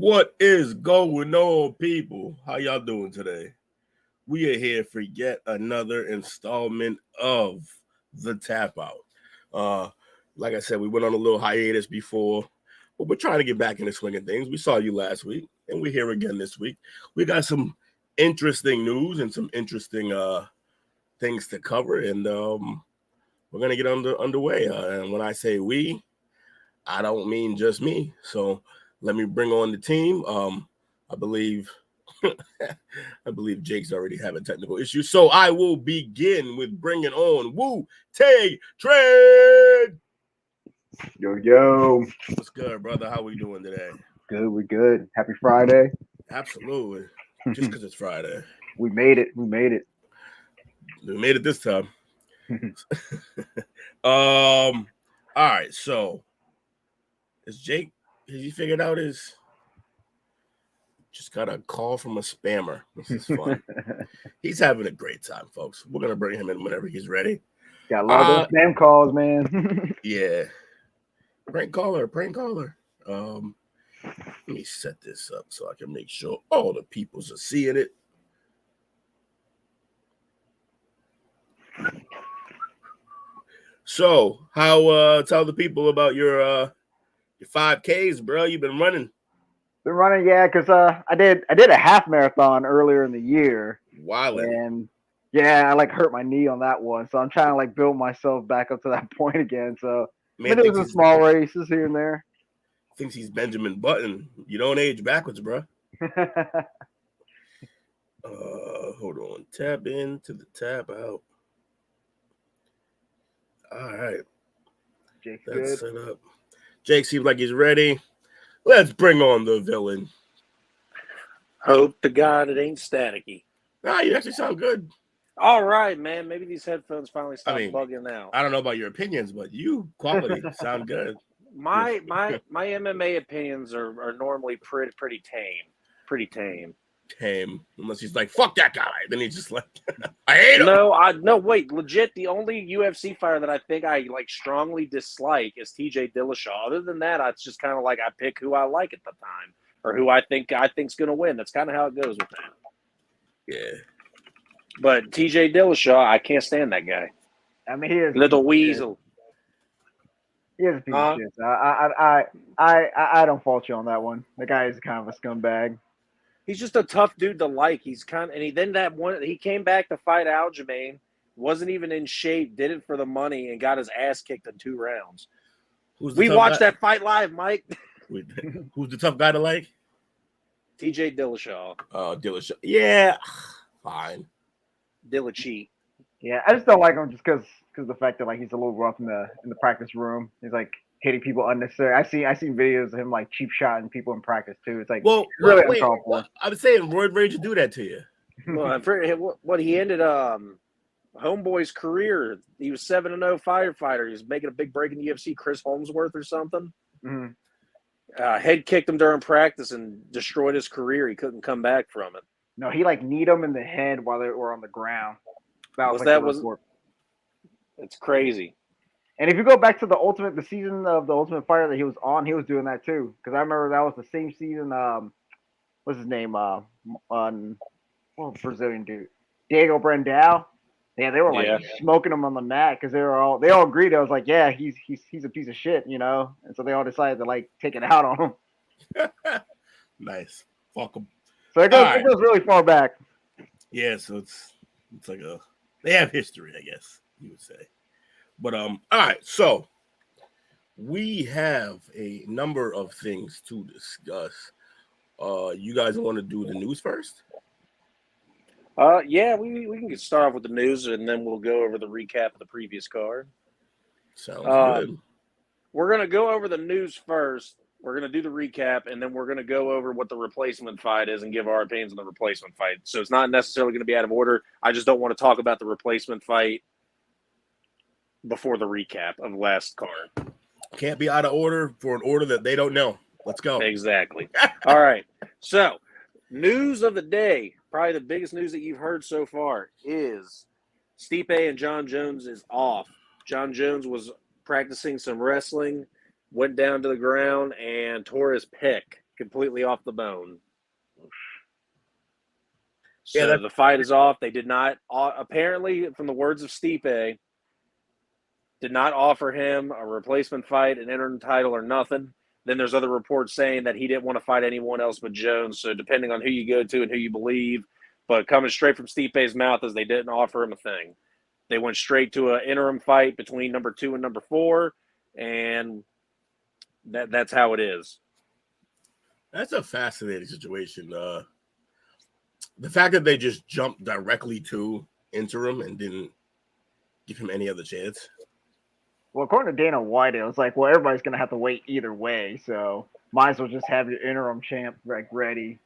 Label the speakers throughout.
Speaker 1: What is going on, people? How y'all doing today? We are here for yet another installment of the Tap Out. Like I said, we went on a little hiatus before, but we're trying to get back in the swing of things. We saw you last week, and we're here again this week. We got some interesting news and some interesting things to cover, and we're gonna get underway. And when I say we, I don't mean just me. So let me bring on the team. I believe Jake's already having technical issues. So I will begin with bringing on Wu Tay Trade.
Speaker 2: Yo.
Speaker 1: What's good, brother? How we doing today?
Speaker 2: Good, we good. Happy Friday.
Speaker 1: Absolutely. Just because it's Friday.
Speaker 2: We made it.
Speaker 1: We made it this time. All right, so is Jake, has he figured out his just got a call from a spammer? This is fun. He's having a great time, folks. We're gonna bring him in whenever he's ready.
Speaker 2: Got a lot of those spam calls, man.
Speaker 1: Yeah. Prank caller. Let me set this up so I can make sure all the peoples are seeing it. So, how tell the people about your 5Ks, bro? You've been running.
Speaker 2: Yeah, because I did a half marathon earlier in the year.
Speaker 1: Wildin'.
Speaker 2: And yeah, I hurt my knee on that one, so I'm trying to build myself back up to that point again. So I'm doing some small races here and there.
Speaker 1: Thinks he's Benjamin Button. You don't age backwards, bro. Hold on. Tap in to the tap out. All right.
Speaker 2: Jake's
Speaker 1: That's
Speaker 2: good.
Speaker 1: set up. Jake seems like he's ready. Let's bring on the villain.
Speaker 3: Hope to God it ain't staticky.
Speaker 1: Nah, you actually sound good.
Speaker 3: All right, man. Maybe these headphones finally stop bugging out.
Speaker 1: I don't know about your opinions, but you quality sound good.
Speaker 3: My MMA opinions are normally pretty tame. Pretty tame.
Speaker 1: Tame. Unless he's like, fuck that guy. Then he's just like, I hate him.
Speaker 3: No, wait. Legit, the only UFC fighter that I think I strongly dislike is TJ Dillashaw. Other than that, it's just kind of I pick who I like at the time or who I think's going to win. That's kind of how it goes with that.
Speaker 1: Yeah.
Speaker 3: But TJ Dillashaw, I can't stand that guy.
Speaker 2: I mean, he is
Speaker 3: little weasel.
Speaker 2: He is a piece of shit. So I don't fault you on that one. The guy is kind of a scumbag.
Speaker 3: He's just a tough dude to like. He's he came back to fight Aljamain, wasn't even in shape, did it for the money, and got his ass kicked in 2 rounds. We watched that fight live, Mike.
Speaker 1: Who's the tough guy to like?
Speaker 3: TJ Dillashaw.
Speaker 1: Dillashaw. Yeah, fine.
Speaker 3: Dillashaw.
Speaker 2: Yeah, I just don't like him just because of the fact that he's a little rough in the practice room. He's hitting people unnecessary. I seen videos of him cheap shotting people in practice too. It's really uncalled for.
Speaker 1: I'm saying Roy Rage do that to you.
Speaker 3: Well, what he ended Homeboy's career. He was 7-0 firefighter. He was making a big break in the UFC. Chris Holmesworth or something.
Speaker 2: Mm-hmm.
Speaker 3: Head kicked him during practice and destroyed his career. He couldn't come back from it.
Speaker 2: No, he kneed him in the head while they were on the ground.
Speaker 3: It's crazy.
Speaker 2: And if you go back to the season of the Ultimate Fighter that he was on, he was doing that too. Because I remember that was the same season. What's his name? Brazilian dude, Diego Brandao. Yeah, they were smoking him on the mat because they all agreed. I was like, yeah, he's a piece of shit, And so they all decided to take it out on him.
Speaker 1: Nice, fuck him.
Speaker 2: So it goes really far back.
Speaker 1: Yeah, so it's they have history, I guess you would say. But all right, so we have a number of things to discuss. You guys want to do the news first?
Speaker 3: Yeah, we can start off with the news and then we'll go over the recap of the previous card.
Speaker 1: Sounds good.
Speaker 3: We're gonna go over the news first. We're gonna do the recap and then we're gonna go over what the replacement fight is and give our opinions on the replacement fight. So it's not necessarily going to be out of order. I just don't want to talk about the replacement fight before the recap of last card.
Speaker 1: Can't be out of order for an order that they don't know. Let's go.
Speaker 3: Exactly. All right. So, news of the day, probably the biggest news that you've heard so far is Stipe and John Jones is off. John Jones was practicing some wrestling, went down to the ground and tore his pec. completely off the bone.
Speaker 1: Yeah,
Speaker 3: So the fight is off. They did not, apparently, from the words of Stipe, did not offer him a replacement fight, an interim title, or nothing. Then there's other reports saying that he didn't want to fight anyone else but Jones. So depending on who you go to and who you believe, but coming straight from Stipe's mouth is they didn't offer him a thing. They went straight to an interim fight between number 2 and number 4, and that's how it is.
Speaker 1: That's a fascinating situation. The fact that they just jumped directly to interim and didn't give him any other chance.
Speaker 2: Well, according to Dana White, it was like, well, everybody's gonna have to wait either way, so might as well just have your interim champ ready.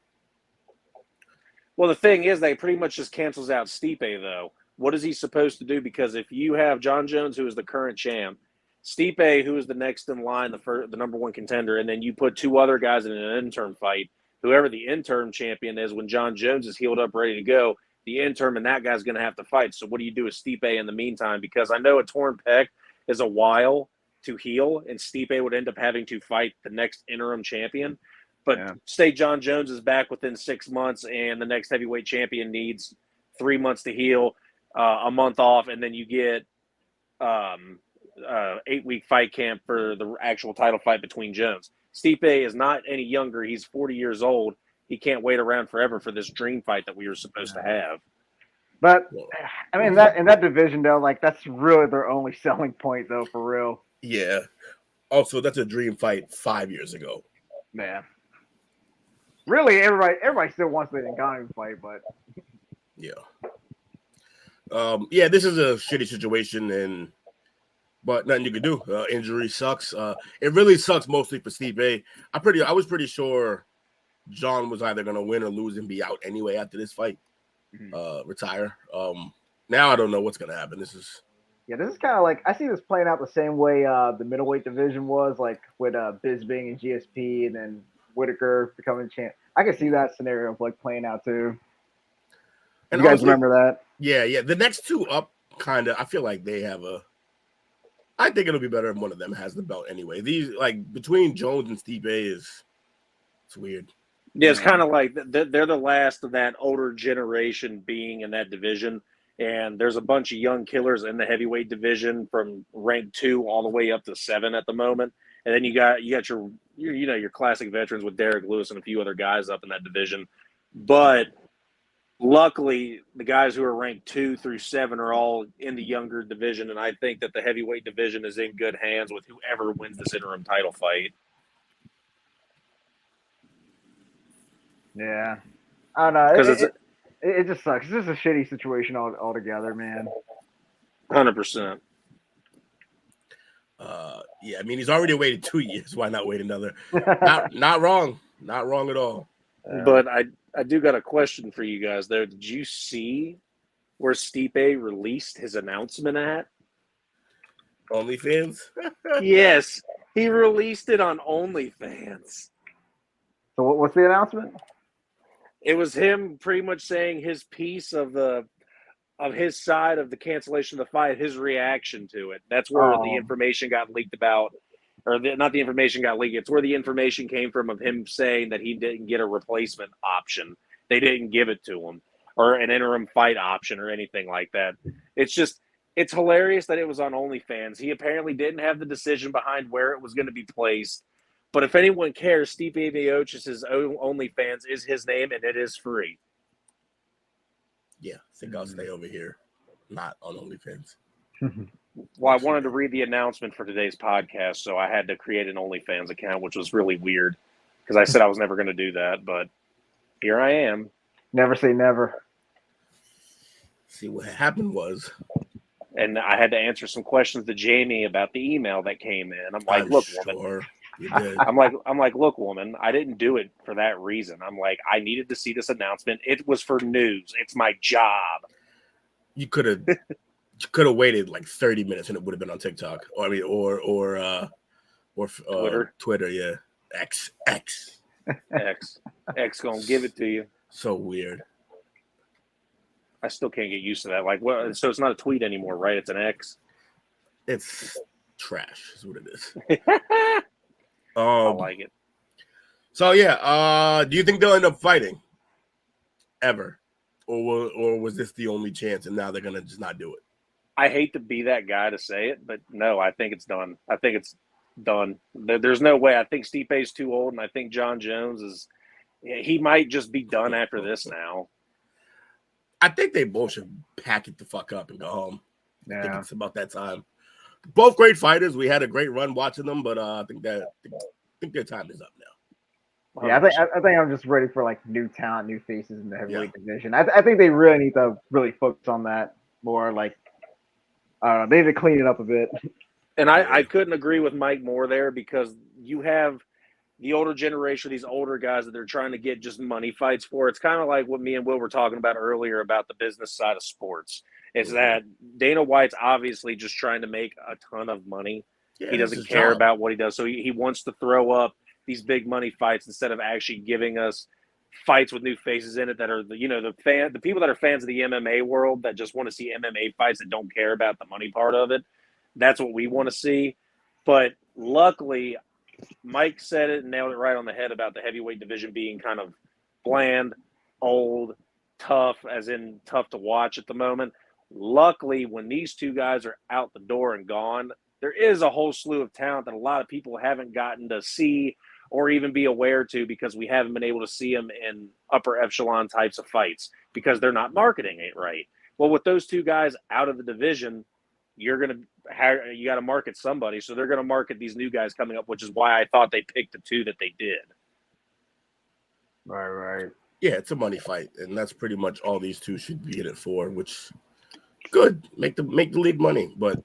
Speaker 3: Well, the thing is, they pretty much just cancels out Stipe, though. What is he supposed to do? Because if you have John Jones, who is the current champ, Stipe, who is the next in line, the number 1 contender, and then you put 2 other guys in an interim fight, whoever the interim champion is, when John Jones is healed up, ready to go, the interim and that guy's going to have to fight. So what do you do with Stipe in the meantime? Because I know a torn pec is a while to heal, and Stipe would end up having to fight the next interim champion. But say John Jones is back within 6 months, and the next heavyweight champion needs 3 months to heal, a month off, and then you get 8-week fight camp for the actual title fight between Jones. Stipe is not any younger. He's 40 years old. He can't wait around forever for this dream fight that we were supposed to have.
Speaker 2: But I mean, that in that division though, like that's really their only selling point though, for real.
Speaker 1: Yeah. Also, that's a dream fight 5 years ago.
Speaker 2: Man. Really, everybody still wants the Ngannou fight, but
Speaker 1: yeah. Yeah, this is a shitty situation, but nothing you can do. Injury sucks. It really sucks mostly for Stipe. I was pretty sure John was either gonna win or lose and be out anyway after this fight. Retire. Now I don't know what's gonna happen. This is
Speaker 2: kind of like I see this playing out the same way the middleweight division was, like with Bisping and GSP, and then Whitaker becoming champ. I can see that scenario like playing out too. And you guys remember that?
Speaker 1: Yeah. The next 2 up, kind of. I feel like they have I think it'll be better if one of them has the belt anyway. These between Jones and Stipe it's weird.
Speaker 3: Yeah, it's kind of like they're the last of that older generation being in that division, and there's a bunch of young killers in the heavyweight division from rank 2 all the way up to 7 at the moment. And then you got your classic veterans with Derek Lewis and a few other guys up in that division. But luckily, the guys who are ranked 2 through 7 are all in the younger division, and I think that the heavyweight division is in good hands with whoever wins this interim title fight.
Speaker 2: Yeah, I don't know. Because it just sucks. It's just a shitty situation altogether, man.
Speaker 3: 100%.
Speaker 1: Yeah, I mean he's already waited 2 years. Why not wait another? Not wrong. Not wrong at all.
Speaker 3: But I do got a question for you guys there. Did you see where Stipe released his announcement at?
Speaker 1: OnlyFans?
Speaker 3: Yes, he released it on OnlyFans.
Speaker 2: So what's the announcement?
Speaker 3: It was him pretty much saying his piece of his side of the cancellation of the fight, his reaction to it. That's where the information got leaked about, or not the information got leaked. It's where the information came from of him saying that he didn't get a replacement option. They didn't give it to him, or an interim fight option or anything like that. It's hilarious that it was on OnlyFans. He apparently didn't have the decision behind where it was going to be placed. But if anyone cares, Stipe Miocic's OnlyFans is his name, and it is free.
Speaker 1: Yeah, I think I'll stay over here, not on OnlyFans.
Speaker 3: Well, I wanted to read the announcement for today's podcast, so I had to create an OnlyFans account, which was really weird because I said I was never going to do that, but here I am.
Speaker 2: Never say never.
Speaker 1: See, what happened was...
Speaker 3: And I had to answer some questions to Jamie about the email that came in. I'm like, look, woman. I'm like, look, woman, I didn't do it for that reason. I'm like, I needed to see this announcement. It was for news. It's my job.
Speaker 1: You could have waited like 30 minutes and it would have been on TikTok. Or Twitter, yeah. X
Speaker 3: gonna give it to you.
Speaker 1: So weird.
Speaker 3: I still can't get used to that. Like, well, so it's not a tweet anymore, right? It's an X.
Speaker 1: It's trash, is what it is.
Speaker 3: I like it.
Speaker 1: So yeah, do you think they'll end up fighting ever, or was this the only chance and now they're gonna just not do it?
Speaker 3: I hate to be that guy to say it, but no, I think it's done. I think it's done. There's no way. I think Stipe's too old, and I think John Jones is. He might just be done after this now.
Speaker 1: I think they both should pack it the fuck up and go home.
Speaker 2: Yeah.
Speaker 1: I think it's about that time. Both great fighters. We had a great run watching them, but I think their time is up now.
Speaker 2: Yeah, I think I'm just ready for like new talent, new faces in the heavyweight division. I think they really need to really focus on that more. Like, they need to clean it up a bit.
Speaker 3: And I couldn't agree with Mike more there, because you have the older generation, these older guys that they're trying to get just money fights for. It's kind of like what me and Will were talking about earlier about the business side of sports. It's that Dana White's obviously just trying to make a ton of money. Yeah, he doesn't care about what he does. So he wants to throw up these big money fights instead of actually giving us fights with new faces in it that are, the people that are fans of the MMA world that just want to see MMA fights that don't care about the money part of it. That's what we want to see. But luckily, Mike said it and nailed it right on the head about the heavyweight division being kind of bland, old, tough, as in tough to watch at the moment. Luckily, when these two guys are out the door and gone, there is a whole slew of talent that a lot of people haven't gotten to see or even be aware to, because we haven't been able to see them in upper echelon types of fights because they're not marketing it right. Well, with those two guys out of the division, you got to market somebody. So they're going to market these new guys coming up, which is why I thought they picked the two that they did.
Speaker 2: Right.
Speaker 1: Yeah, it's a money fight, and that's pretty much all these two should be in it for, which good. Make the league money. But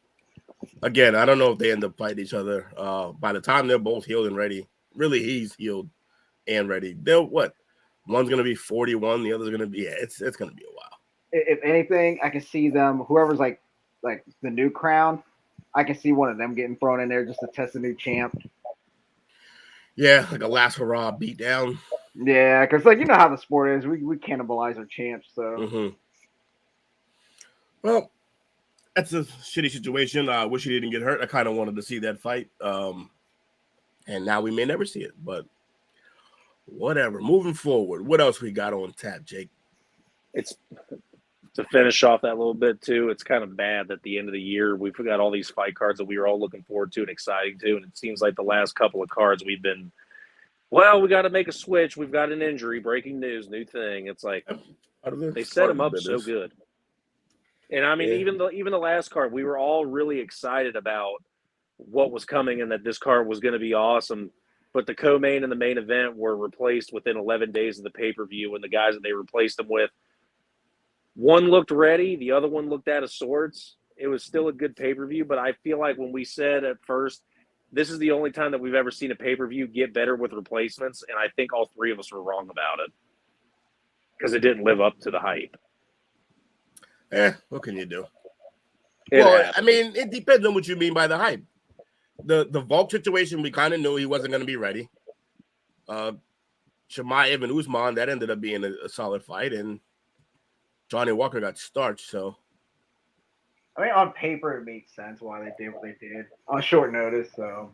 Speaker 1: again, I don't know if they end up fighting each other. By the time they're both healed and ready, really he's healed and ready. They'll what? One's gonna be 41, the other's gonna be it's gonna be a while.
Speaker 2: If anything, I can see them, whoever's like the new crown, I can see one of them getting thrown in there just to test a new champ.
Speaker 1: Yeah, like a last hurrah beatdown.
Speaker 2: Yeah, because how the sport is, we cannibalize our champs. So,
Speaker 1: well, that's a shitty situation. I wish he didn't get hurt. I kind of wanted to see that fight, and now we may never see it. But whatever. Moving forward, what else we got on tap, Jake?
Speaker 3: It's to finish off that little bit too. It's kind of bad that at the end of the year we've got all these fight cards that we were all looking forward to and exciting to, and it seems like the last couple of cards we've been, well, we got to make a switch. We've got an injury, breaking news, new thing. It's like they set them up so good. And I mean, even the last card, we were all really excited about what was coming and that this card was going to be awesome. But the co-main and the main event were replaced within 11 days of the pay-per-view, and the guys that they replaced them with, one looked ready, the other one looked out of sorts. It was still a good pay-per-view, but I feel like when we said at first, this is the only time that we've ever seen a pay-per-view get better with replacements, and I think all three of us were wrong about it because it didn't live up to the hype.
Speaker 1: What can you do?
Speaker 3: Happens.
Speaker 1: I mean, it depends on what you mean by the hype. The Volk situation, we kind of knew he wasn't going to be ready. Chimaev and Usman, that ended up being a solid fight, and Johnny Walker got starched. So,
Speaker 2: I mean, on paper, it makes sense why they did what they did on short notice. So,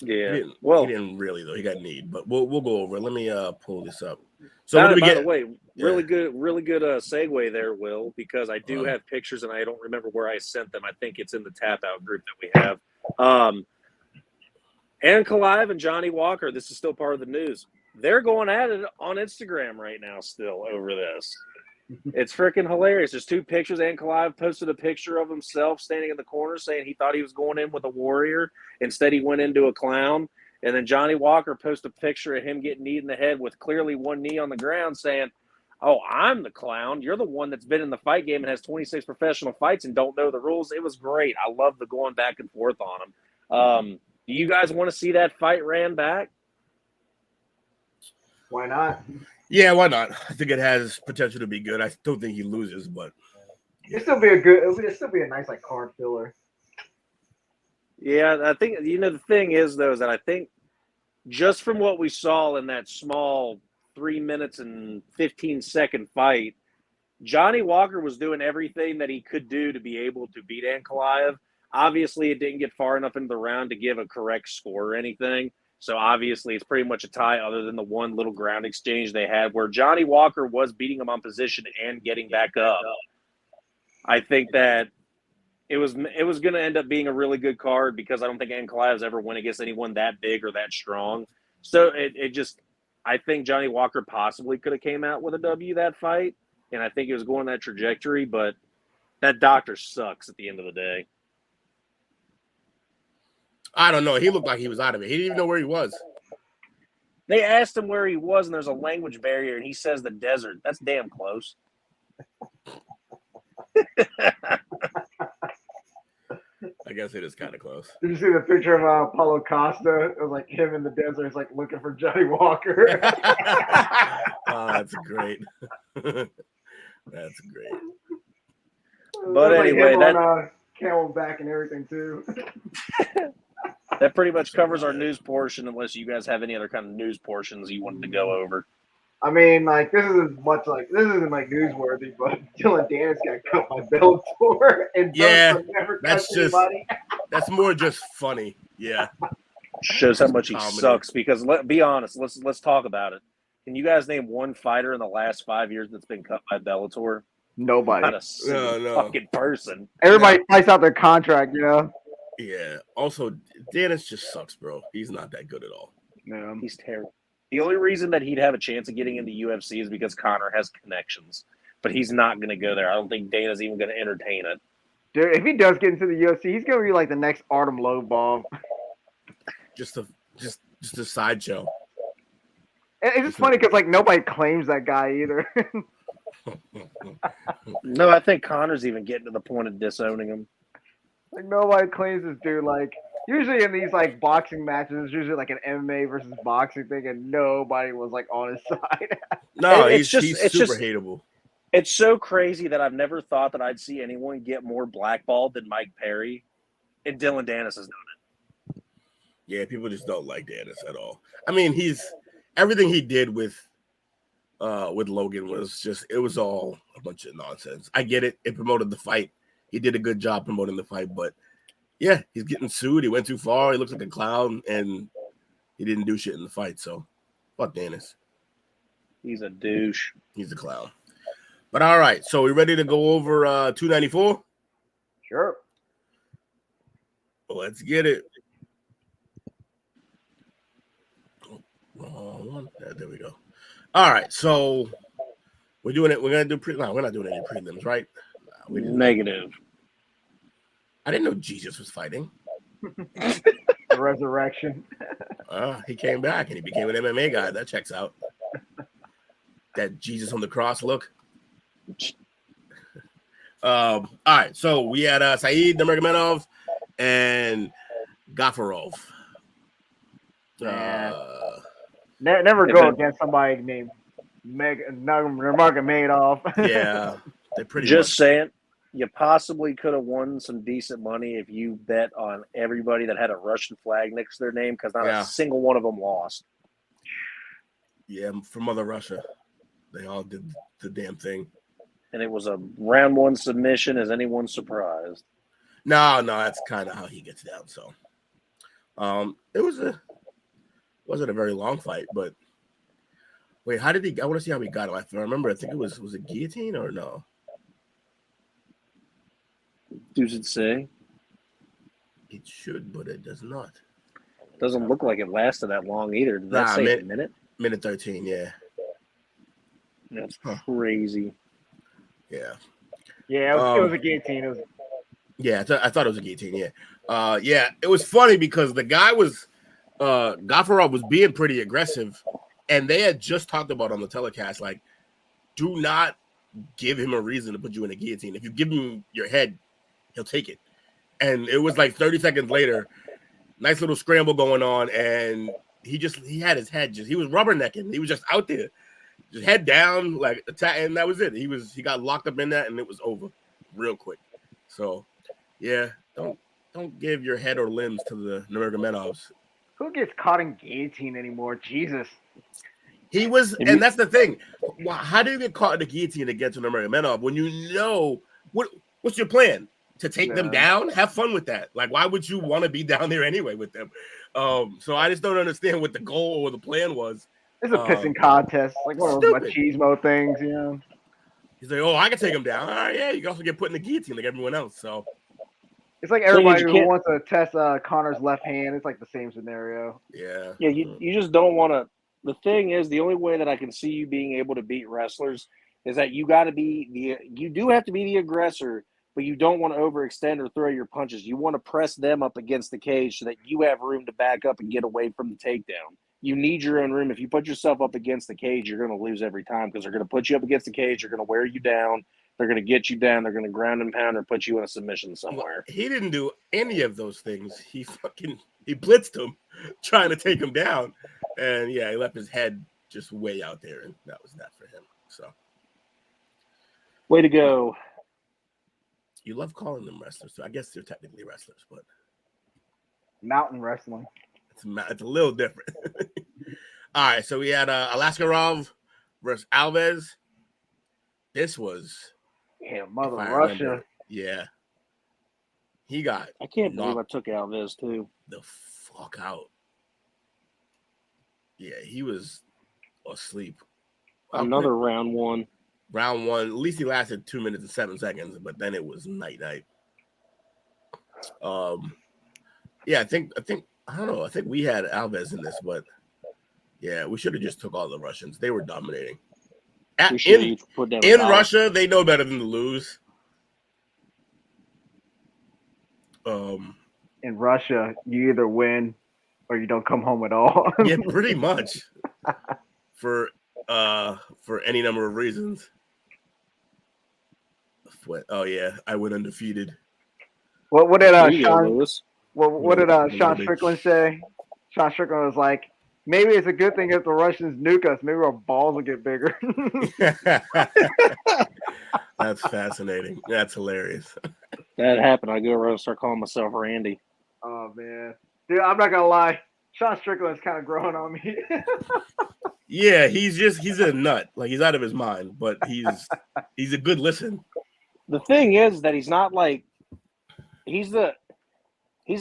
Speaker 3: yeah,
Speaker 1: he didn't really though. He got kneed, but we'll go over it. Let me pull this up.
Speaker 3: So, by the way, really good segue there, Will, because I do have pictures and I don't remember where I sent them. I think it's in the Tap Out group that we have. Ankalaev and Johnny Walker, this is still part of the news. They're going at it on Instagram right now still over this. It's freaking hilarious. There's two pictures. Ankalaev posted a picture of himself standing in the corner saying he thought he was going in with a warrior. Instead, he went into a clown. And then Johnny Walker posted a picture of him getting kneed in the head with clearly one knee on the ground saying, "Oh, I'm the clown. You're the one that's been in the fight game and has 26 professional fights and don't know the rules." It was great. I love the going back and forth on them. Do you guys want to see that fight ran back?
Speaker 2: Why not?
Speaker 1: Yeah, why not? I think it has potential to be good. I still think he loses, but
Speaker 2: it'd still be a nice card filler.
Speaker 3: Yeah, I think the thing is though is that I think just from what we saw in that small 3 minutes and 15-second fight, Johnny Walker was doing everything that he could do to be able to beat Ankalaev. Obviously, it didn't get far enough into the round to give a correct score or anything, So obviously it's pretty much a tie other than the one little ground exchange they had where Johnny Walker was beating him on position and getting back up. I think that it was going to end up being a really good card because I don't think Ankalaev's ever went against anyone that big or that strong. So I think Johnny Walker possibly could have came out with a W that fight, and I think it was going that trajectory, but that doctor sucks at the end of the day.
Speaker 1: I don't know. He looked like he was out of it. He didn't even know where he was.
Speaker 3: They asked him where he was, and there's a language barrier, and he says the desert. That's damn close.
Speaker 1: I guess it is kind of close.
Speaker 2: Did you see the picture of Paulo Costa? It was like him in the desert. It's like looking for Johnny Walker.
Speaker 1: Oh, that's great. That's great.
Speaker 3: But anyway,
Speaker 2: like
Speaker 3: that
Speaker 2: Camelback and everything too.
Speaker 3: That pretty much covers our news portion, unless you guys have any other kind of news portions you wanted to go over.
Speaker 2: I mean, like this isn't like newsworthy, but Dylan Dennis got cut by Bellator, and never
Speaker 1: that's just
Speaker 2: anybody.
Speaker 1: That's more just funny. Yeah,
Speaker 3: shows how much he
Speaker 1: comedy.
Speaker 3: sucks. Because be honest, let's talk about it. Can you guys name one fighter in the last 5 years that's been cut by Bellator?
Speaker 2: Nobody.
Speaker 3: Not a single fucking person.
Speaker 2: Everybody fights out their contract, you know.
Speaker 1: Yeah. Also, Dennis just sucks, bro. He's not that good at all.
Speaker 2: Yeah.
Speaker 3: He's terrible. The only reason that he'd have a chance of getting into UFC is because Conor has connections. But he's not going to go there. I don't think Dana's even going to entertain it.
Speaker 2: Dude, if he does get into the UFC, he's going to be like the next Artem Lobov.
Speaker 1: Just a sideshow.
Speaker 2: It's just funny because like nobody claims that guy either.
Speaker 3: No, I think Conor's even getting to the point of disowning him.
Speaker 2: Like nobody claims this dude. Like usually in these like boxing matches, it's usually like an MMA versus boxing thing, and nobody was like on his side.
Speaker 1: No, he's super hateable.
Speaker 3: It's so crazy that I've never thought that I'd see anyone get more blackballed than Mike Perry, and Dylan Dennis has done it.
Speaker 1: Yeah, people just don't like Dennis at all. I mean, everything he did with Logan was all a bunch of nonsense. I get it. It promoted the fight. He did a good job promoting the fight, but yeah, he's getting sued. He went too far. He looks like a clown, and he didn't do shit in the fight. So, fuck Dennis.
Speaker 3: He's a douche.
Speaker 1: He's a clown. But all right, so we ready to go over 294?
Speaker 2: Sure.
Speaker 1: Well, let's get it. Wrong one. There we go. All right, so we're doing it. We're gonna do no, we're not doing any prelims, right?
Speaker 3: Negative.
Speaker 1: I didn't know Jesus was fighting.
Speaker 2: The resurrection.
Speaker 1: He came back and he became an MMA guy. That checks out. That Jesus on the cross look. All right, so we had Said Nurmagomedov and Gafarov.
Speaker 2: Never go against somebody named Nurmagomedov.
Speaker 1: Yeah, they pretty
Speaker 3: just
Speaker 1: much.
Speaker 3: Saying. You possibly could have won some decent money if you bet on everybody that had a Russian flag next to their name, because not a single one of them lost.
Speaker 1: Yeah, from Mother Russia. They all did the damn thing.
Speaker 3: And it was a round one submission. Is anyone surprised?
Speaker 1: No, that's kind of how he gets down. So, it wasn't a very long fight, but wait, how did he? I want to see how he got him. I remember. I think it was it guillotine or no?
Speaker 3: Does it say?
Speaker 1: It should, but it does not.
Speaker 3: Doesn't look like it lasted that long either. Did that say a minute?
Speaker 1: Minute 13, yeah.
Speaker 3: That's crazy.
Speaker 1: Yeah.
Speaker 2: Yeah, it was a guillotine.
Speaker 1: Yeah, I thought it was a guillotine, yeah. Yeah, it was funny because the guy was Gafarov was being pretty aggressive, and they had just talked about on the telecast, like, do not give him a reason to put you in a guillotine. If you give him your head, he'll take it. And it was like 30 seconds later, nice little scramble going on, and he had his head he was rubbernecking. He was just out there, just head down, like attack, and that was it. He got locked up in that, and it was over real quick. So, yeah, don't give your head or limbs to the Nurmagomedovs.
Speaker 2: Who gets caught in guillotine anymore? Jesus.
Speaker 1: He was, and that's the thing. How do you get caught in the guillotine against Nurmagomedov when you know what's your plan? to take them down. Have fun with that. Like, why would you want to be down there anyway with them? So I just don't understand what the goal or the plan was.
Speaker 2: It's a pissing contest, like one of those machismo things, you know.
Speaker 1: He's like, oh, I can take him down. All right, yeah, you can also get put in the guillotine like everyone else. So
Speaker 2: it's like everybody who wants to test Connor's left hand. It's like the same scenario.
Speaker 1: Yeah.
Speaker 3: Yeah, you just don't want to. The thing is, the only way that I can see you being able to beat wrestlers is that you got to be you do have to be the aggressor, but you don't want to overextend or throw your punches. You want to press them up against the cage so that you have room to back up and get away from the takedown. You need your own room. If you put yourself up against the cage, you're going to lose every time because they're going to put you up against the cage. They're going to wear you down. They're going to get you down. They're going to ground and pound or put you in a submission somewhere.
Speaker 1: He didn't do any of those things. He blitzed him, trying to take him down. And, yeah, he left his head just way out there, and that was that for him. So,
Speaker 3: way to go.
Speaker 1: You love calling them wrestlers, so I guess they're technically wrestlers, but
Speaker 2: mountain wrestling.
Speaker 1: It's a little different. All right, so we had Alaskarov versus Alves. This was
Speaker 2: Mother Russia.
Speaker 1: Yeah, he got.
Speaker 3: I can't believe I took Alves too.
Speaker 1: The fuck out. Yeah, he was asleep.
Speaker 3: Another round one.
Speaker 1: Round one. At least he lasted 2 minutes and 7 seconds, but then it was night. Yeah, I think I don't know. I think we had Alves in this, but yeah, we should have just took all the Russians. They were dominating. In Russia, they know better than to lose.
Speaker 2: In Russia, you either win or you don't come home at all.
Speaker 1: Yeah, pretty much. For any number of reasons. Oh yeah, I went undefeated.
Speaker 2: What did Sean Strickland say? Sean Strickland was like, maybe it's a good thing if the Russians nuke us. Maybe our balls will get bigger.
Speaker 1: That's fascinating. That's hilarious.
Speaker 3: That happened. I go around and start calling myself Randy.
Speaker 2: Oh, man. Dude, I'm not going to lie. Sean Strickland's kind of growing on me.
Speaker 1: Yeah, he's a nut. Like, he's out of his mind, but he's a good listen.
Speaker 3: The thing is that he's not like he's a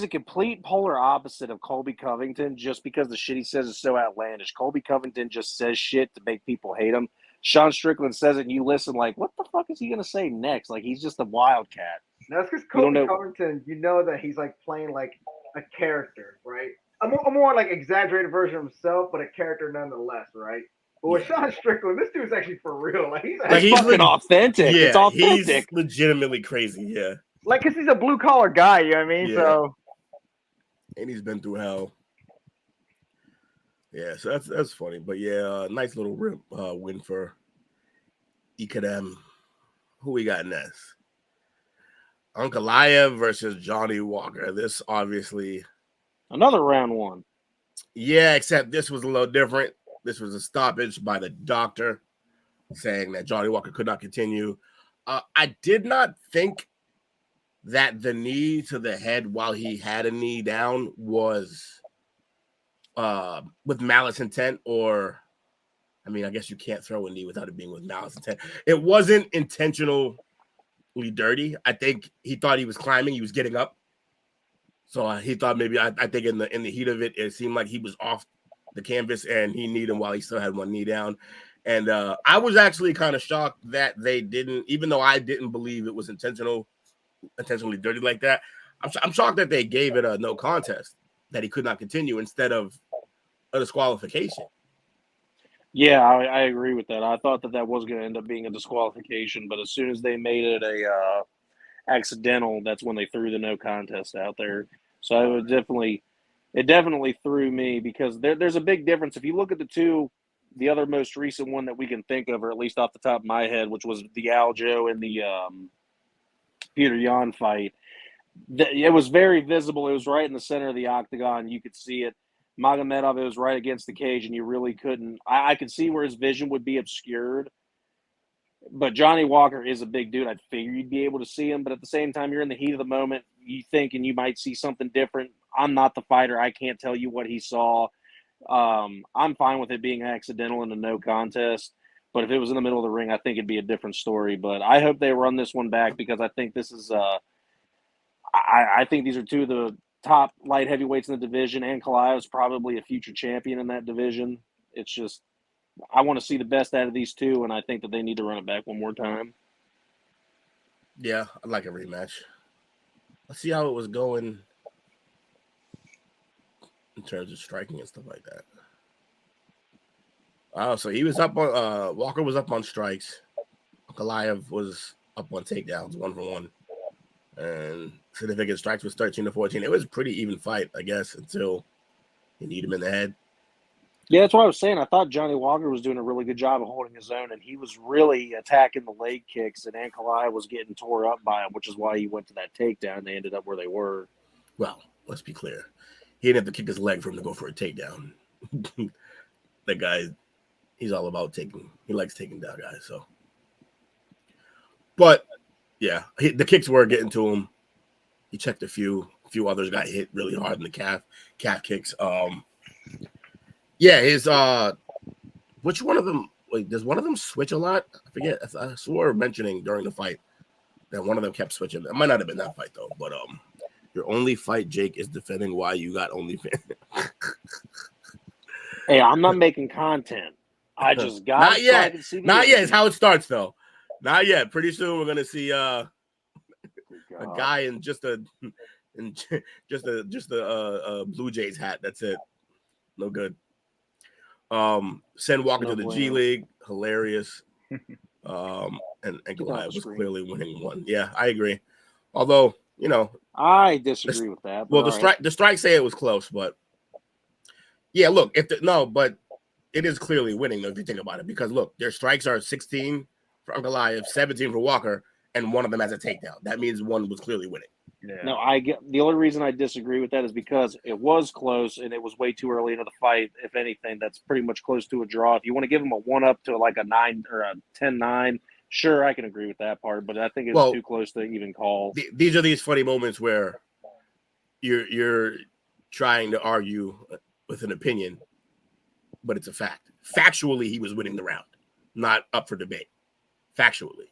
Speaker 3: complete polar opposite of Colby Covington just because the shit he says is so outlandish. Colby Covington just says shit to make people hate him. Sean Strickland says it and you listen like, what the fuck is he going to say next? Like, he's just a wildcat.
Speaker 2: That's because Colby Covington, you know that he's like playing like a character, right? A more like exaggerated version of himself, but a character nonetheless, right? But with Sean Strickland, this dude's actually for real. Like he's
Speaker 3: fucking authentic.
Speaker 1: Yeah,
Speaker 3: it's authentic.
Speaker 1: He's legitimately crazy. Yeah.
Speaker 2: Like, because he's a blue collar guy, you know what I mean? Yeah. So,
Speaker 1: and he's been through hell. Yeah, so that's funny. But yeah, nice little win for Ikadem. Who we got next? Ankalaev versus Johnny Walker. This obviously
Speaker 3: another round one.
Speaker 1: Yeah, except this was a little different. This was a stoppage by the doctor saying that Johnny Walker could not continue. I did not think that the knee to the head while he had a knee down was with malice intent, or I mean, I guess you can't throw a knee without it being with malice intent. It wasn't intentionally dirty. I think he thought he was climbing, he was getting up. So he thought maybe I think in the heat of it seemed like he was off the canvas and he kneed him while he still had one knee down. And I was actually kind of shocked that they didn't, even though I didn't believe it was intentionally dirty like that. I'm shocked that they gave it a no contest, that he could not continue instead of a disqualification.
Speaker 3: Yeah, I agree with that. I thought that was going to end up being a disqualification, but as soon as they made it a accidental, that's when they threw the no contest out there. So it definitely threw me because there's a big difference. If you look at the other most recent one that we can think of, or at least off the top of my head, which was the Aljo and the Peter Yan fight, it was very visible. It was right in the center of the octagon. You could see it. Magomedov, it was right against the cage, and you really couldn't. I could see where his vision would be obscured. But Johnny Walker is a big dude. I'd figure you'd be able to see him. But at the same time, you're in the heat of the moment. You think and you might see something different. I'm not the fighter. I can't tell you what he saw. I'm fine with it being accidental in a no contest. But if it was in the middle of the ring, I think it'd be a different story. But I hope they run this one back because I think this is I think these are two of the top light heavyweights in the division, and Kalaev's probably a future champion in that division. It's just I want to see the best out of these two, and I think that they need to run it back one more time.
Speaker 1: Yeah, I'd like a rematch. Let's see how it was going in terms of striking and stuff like that. Oh, so he was up on Walker was up on strikes. Kalaev was up on takedowns, 1-for-1. And significant strikes was 13-14. It was a pretty even fight, I guess, until he kneed him in the head.
Speaker 3: Yeah, that's what I was saying. I thought Johnny Walker was doing a really good job of holding his own, and he was really attacking the leg kicks, and Ankalaev was getting tore up by him, which is why he went to that takedown. They ended up where they were.
Speaker 1: Well, let's be clear. He didn't have to kick his leg for him to go for a takedown. That guy, he's all about taking. He likes taking down guys. So, but yeah, the kicks were getting to him. He checked a few others got hit really hard in the calf kicks. Yeah, his which one of them? Like, does one of them switch a lot? I forget. I swore mentioning during the fight that one of them kept switching. It might not have been that fight though, but your only fight, Jake, is defending why you got OnlyFans.
Speaker 3: Hey, I'm not making content. I just got
Speaker 1: not yet. Not yet. It's how it starts though. Not yet. Pretty soon we're gonna see a guy in just a Blue Jays hat. That's it. No good. Send Walker to the G League. Hilarious. And Kalaev was clearly winning one. Yeah, I agree. Although,
Speaker 3: I disagree with that.
Speaker 1: Well, the strikes say it was close, but yeah, look, but it is clearly winning though, if you think about it, because look, their strikes are 16 for Kalaev, 17 for Walker, and one of them has a takedown. That means one was clearly winning.
Speaker 3: Yeah. No, the only reason I disagree with that is because it was close and it was way too early into the fight. If anything, that's pretty much close to a draw. If you want to give them a 1-up to like a 9 or a 10-9, sure, I can agree with that part. But I think it's too close to even call.
Speaker 1: These are these funny moments where you're trying to argue with an opinion, but it's a fact. Factually, he was winning the round, not up for debate. Factually,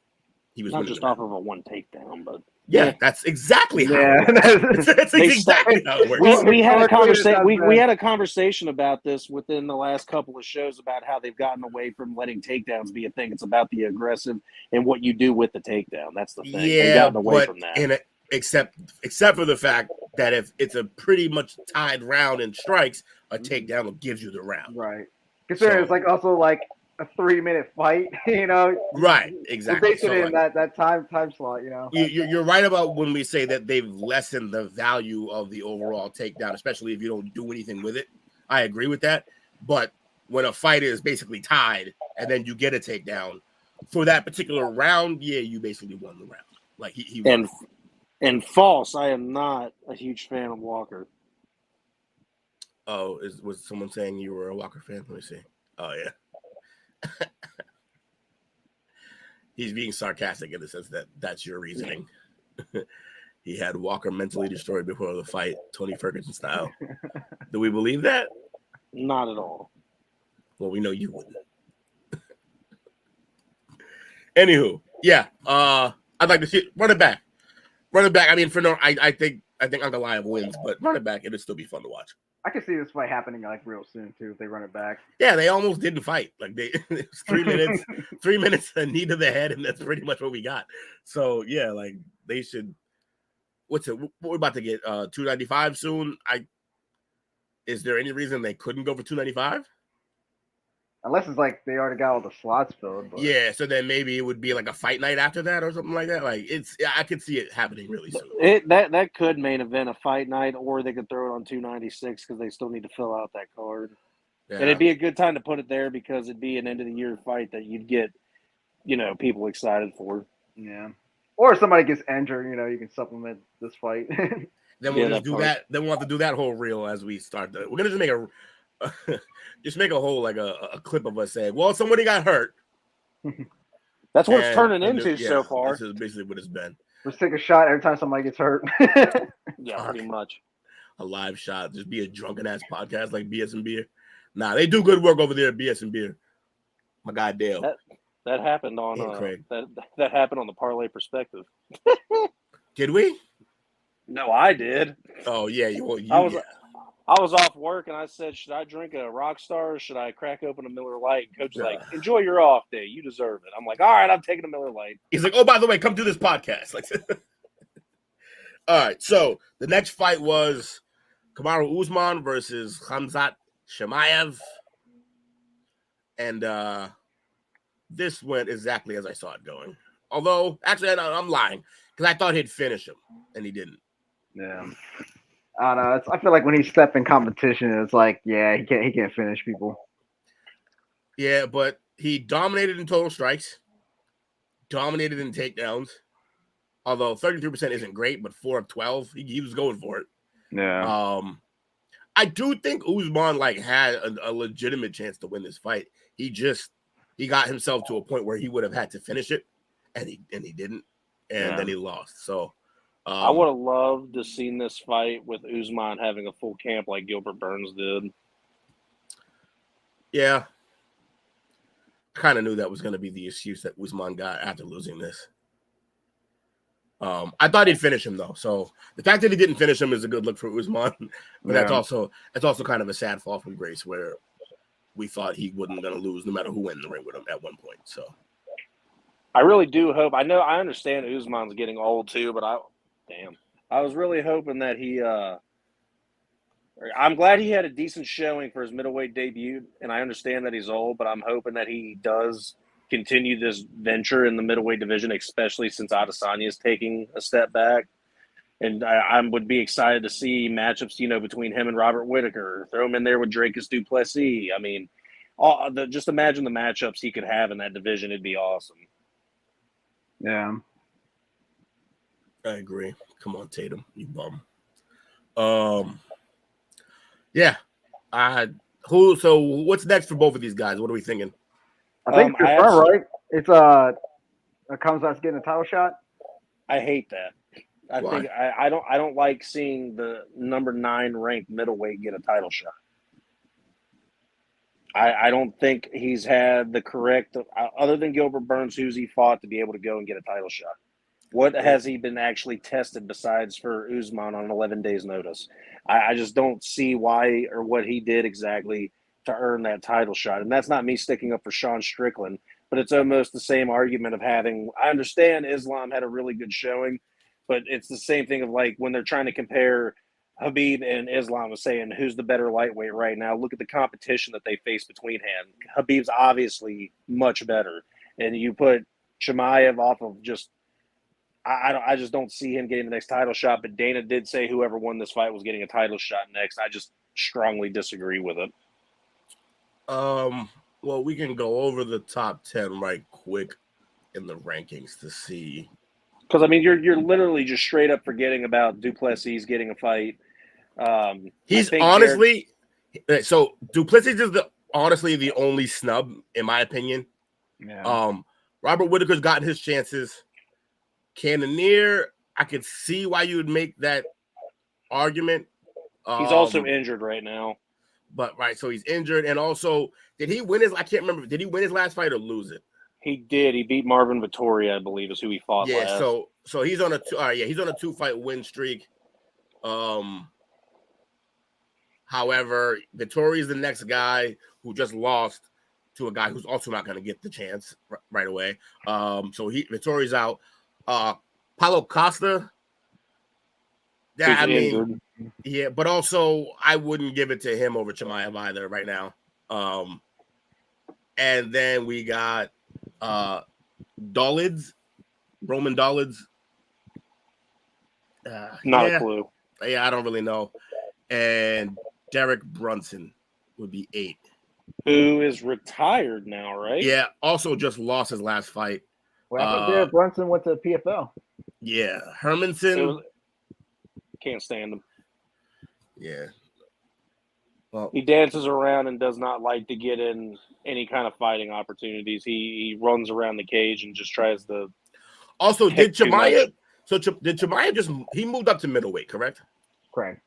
Speaker 1: he was
Speaker 3: not
Speaker 1: winning
Speaker 3: just off of a one takedown, but.
Speaker 1: Yeah, that's exactly how. Yeah. That's exactly how it works.
Speaker 3: We had a conversation. We had a conversation about this within the last couple of shows about how they've gotten away from letting takedowns be a thing. It's about the aggressive and what you do with the takedown. That's the thing.
Speaker 1: Yeah,
Speaker 3: they've gotten away from that.
Speaker 1: Except for the fact that if it's a pretty much tied round in strikes, a takedown gives you the round.
Speaker 2: Right. Considering it's like also like a 3-minute fight,
Speaker 1: Right, exactly.
Speaker 2: Basically in that time slot,
Speaker 1: You're right about when we say that they've lessened the value of the overall takedown, especially if you don't do anything with it. I agree with that. But when a fight is basically tied and then you get a takedown for that particular round, yeah, you basically won the round. Like he won.
Speaker 3: And false, I am not a huge fan of Walker.
Speaker 1: Oh, was someone saying you were a Walker fan? Let me see. Oh yeah. He's being sarcastic in the sense that that's your reasoning. He had Walker mentally destroyed before the fight, Tony Ferguson style. Do we believe that?
Speaker 3: Not at all.
Speaker 1: Well, we know you wouldn't. Anywho, yeah. I'd like to see run it back. I mean, I think Ankalaev wins, but run it back, it'd still be fun to watch.
Speaker 2: I can see this fight happening like real soon too if they run it back.
Speaker 1: Yeah, they almost didn't fight. Like it was 3 minutes, 3 minutes, a knee to the head, and that's pretty much what we got. So yeah, like they should. We're about to get 295 soon. Is there any reason they couldn't go for 295?
Speaker 2: Unless it's like they already got all the slots filled. But...
Speaker 1: Yeah, so then maybe it would be like a fight night after that or something like that. Like I could see it happening really soon.
Speaker 3: That could main event a fight night, or they could throw it on 296 because they still need to fill out that card. Yeah. And it'd be a good time to put it there because it'd be an end of the year fight that you'd get, people excited for.
Speaker 2: Yeah. Or if somebody gets injured, you can supplement this fight.
Speaker 1: Then we'll just do that. Then we'll have to do that whole reel as we start. We're gonna just make a whole like a clip of us saying, "Well, somebody got hurt."
Speaker 3: That's what it's turning into so far.
Speaker 1: This is basically what it's been.
Speaker 2: Let's take a shot every time somebody gets hurt.
Speaker 3: Yeah, pretty much.
Speaker 1: A live shot. Just be a drunken ass podcast like BS and Beer. Nah, they do good work over there at BS and Beer. My guy Dale.
Speaker 3: That happened on that happened on the Parlay Perspective.
Speaker 1: Did we?
Speaker 3: No, I did.
Speaker 1: Oh yeah,
Speaker 3: I was off work and I said, should I drink a Rockstar or should I crack open a Miller Lite? And Coach is like, enjoy your off day. You deserve it. I'm like, all right, I'm taking a Miller Lite.
Speaker 1: He's like, oh, by the way, come do this podcast. Like, all right. So the next fight was Kamaru Usman versus Khamzat Chimaev, and this went exactly as I saw it going. Although, actually, I'm lying because I thought he'd finish him, and he didn't.
Speaker 2: Yeah. I don't know. I feel like when he stepped in competition, it's like, yeah, he can't finish people.
Speaker 1: Yeah, but he dominated in total strikes, dominated in takedowns. Although 33% isn't great, but 4 of 12, he was going for it.
Speaker 2: Yeah.
Speaker 1: I do think Usman had a legitimate chance to win this fight. He got himself to a point where he would have had to finish it, and he didn't, and then he lost. So
Speaker 3: I would have loved to seen this fight with Usman having a full camp like Gilbert Burns did.
Speaker 1: Yeah. I kind of knew that was going to be the excuse that Usman got after losing this. I thought he'd finish him, though. So the fact that he didn't finish him is a good look for Usman. But that's also kind of a sad fall from grace where we thought he wasn't going to lose no matter who went in the ring with him at one point. So
Speaker 3: I really do hope. I understand Usman's getting old too, but I was really hoping that he. I'm glad he had a decent showing for his middleweight debut, and I understand that he's old, but I'm hoping that he does continue this venture in the middleweight division, especially since Adesanya is taking a step back. And I would be excited to see matchups, between him and Robert Whittaker. Throw him in there with Dracus du Plessis. I mean, just imagine the matchups he could have in that division. It'd be awesome.
Speaker 2: Yeah.
Speaker 1: I agree. Come on, Tatum, you bum. Yeah. So what's next for both of these guys? What are we thinking?
Speaker 2: I think it's confirmed, right? It's Khamzat's getting a title shot.
Speaker 3: I hate that. I don't like seeing the number 9 ranked middleweight get a title shot. I don't think he's had the correct, other than Gilbert Burns, who's he fought to be able to go and get a title shot. What has he been actually tested besides for Usman on 11 days notice? I just don't see why or what he did exactly to earn that title shot. And that's not me sticking up for Sean Strickland, but it's almost the same argument of having, I understand Islam had a really good showing, but it's the same thing of when they're trying to compare Habib and Islam was saying, who's the better lightweight right now? Look at the competition that they face between him. Habib's obviously much better. And you put Chimaev off of just, I just don't see him getting the next title shot. But Dana did say whoever won this fight was getting a title shot next. I just strongly disagree with it.
Speaker 1: Well, we can go over the top 10 right quick in the rankings to see.
Speaker 3: Because, you're literally just straight up forgetting about du Plessis getting a fight.
Speaker 1: He's honestly – so du Plessis is honestly the only snub, in my opinion.
Speaker 2: Yeah.
Speaker 1: Robert Whittaker's gotten his chances. Cannonier, I could see why you would make that argument.
Speaker 3: He's also injured right now.
Speaker 1: But, so he's injured. And also, did he win I can't remember. Did he win his last fight or lose it?
Speaker 3: He did. He beat Marvin Vettori, I believe, is who he fought last.
Speaker 1: Yeah, so he's on a 2-fight win streak. However, Vettori is the next guy who just lost to a guy who's also not going to get the chance right away. So Vettori's out. Paulo Costa.
Speaker 3: Injured.
Speaker 1: Yeah, but also I wouldn't give it to him over Chimaev either right now. And then we got Roman Dolids.
Speaker 3: Not a clue.
Speaker 1: Yeah, I don't really know. And Derek Brunson would be 8.
Speaker 3: Who is retired now, right?
Speaker 1: Yeah, also just lost his last fight.
Speaker 2: Well, I think Derek Brunson went to the PFL.
Speaker 1: Yeah, Hermanson.
Speaker 3: Can't stand him.
Speaker 1: Yeah. Well,
Speaker 3: he dances around and does not like to get in any kind of fighting opportunities. He runs around the cage and just tries to.
Speaker 1: Also, did Chimaev? So did Chimaev he moved up to middleweight, correct?
Speaker 2: Correct.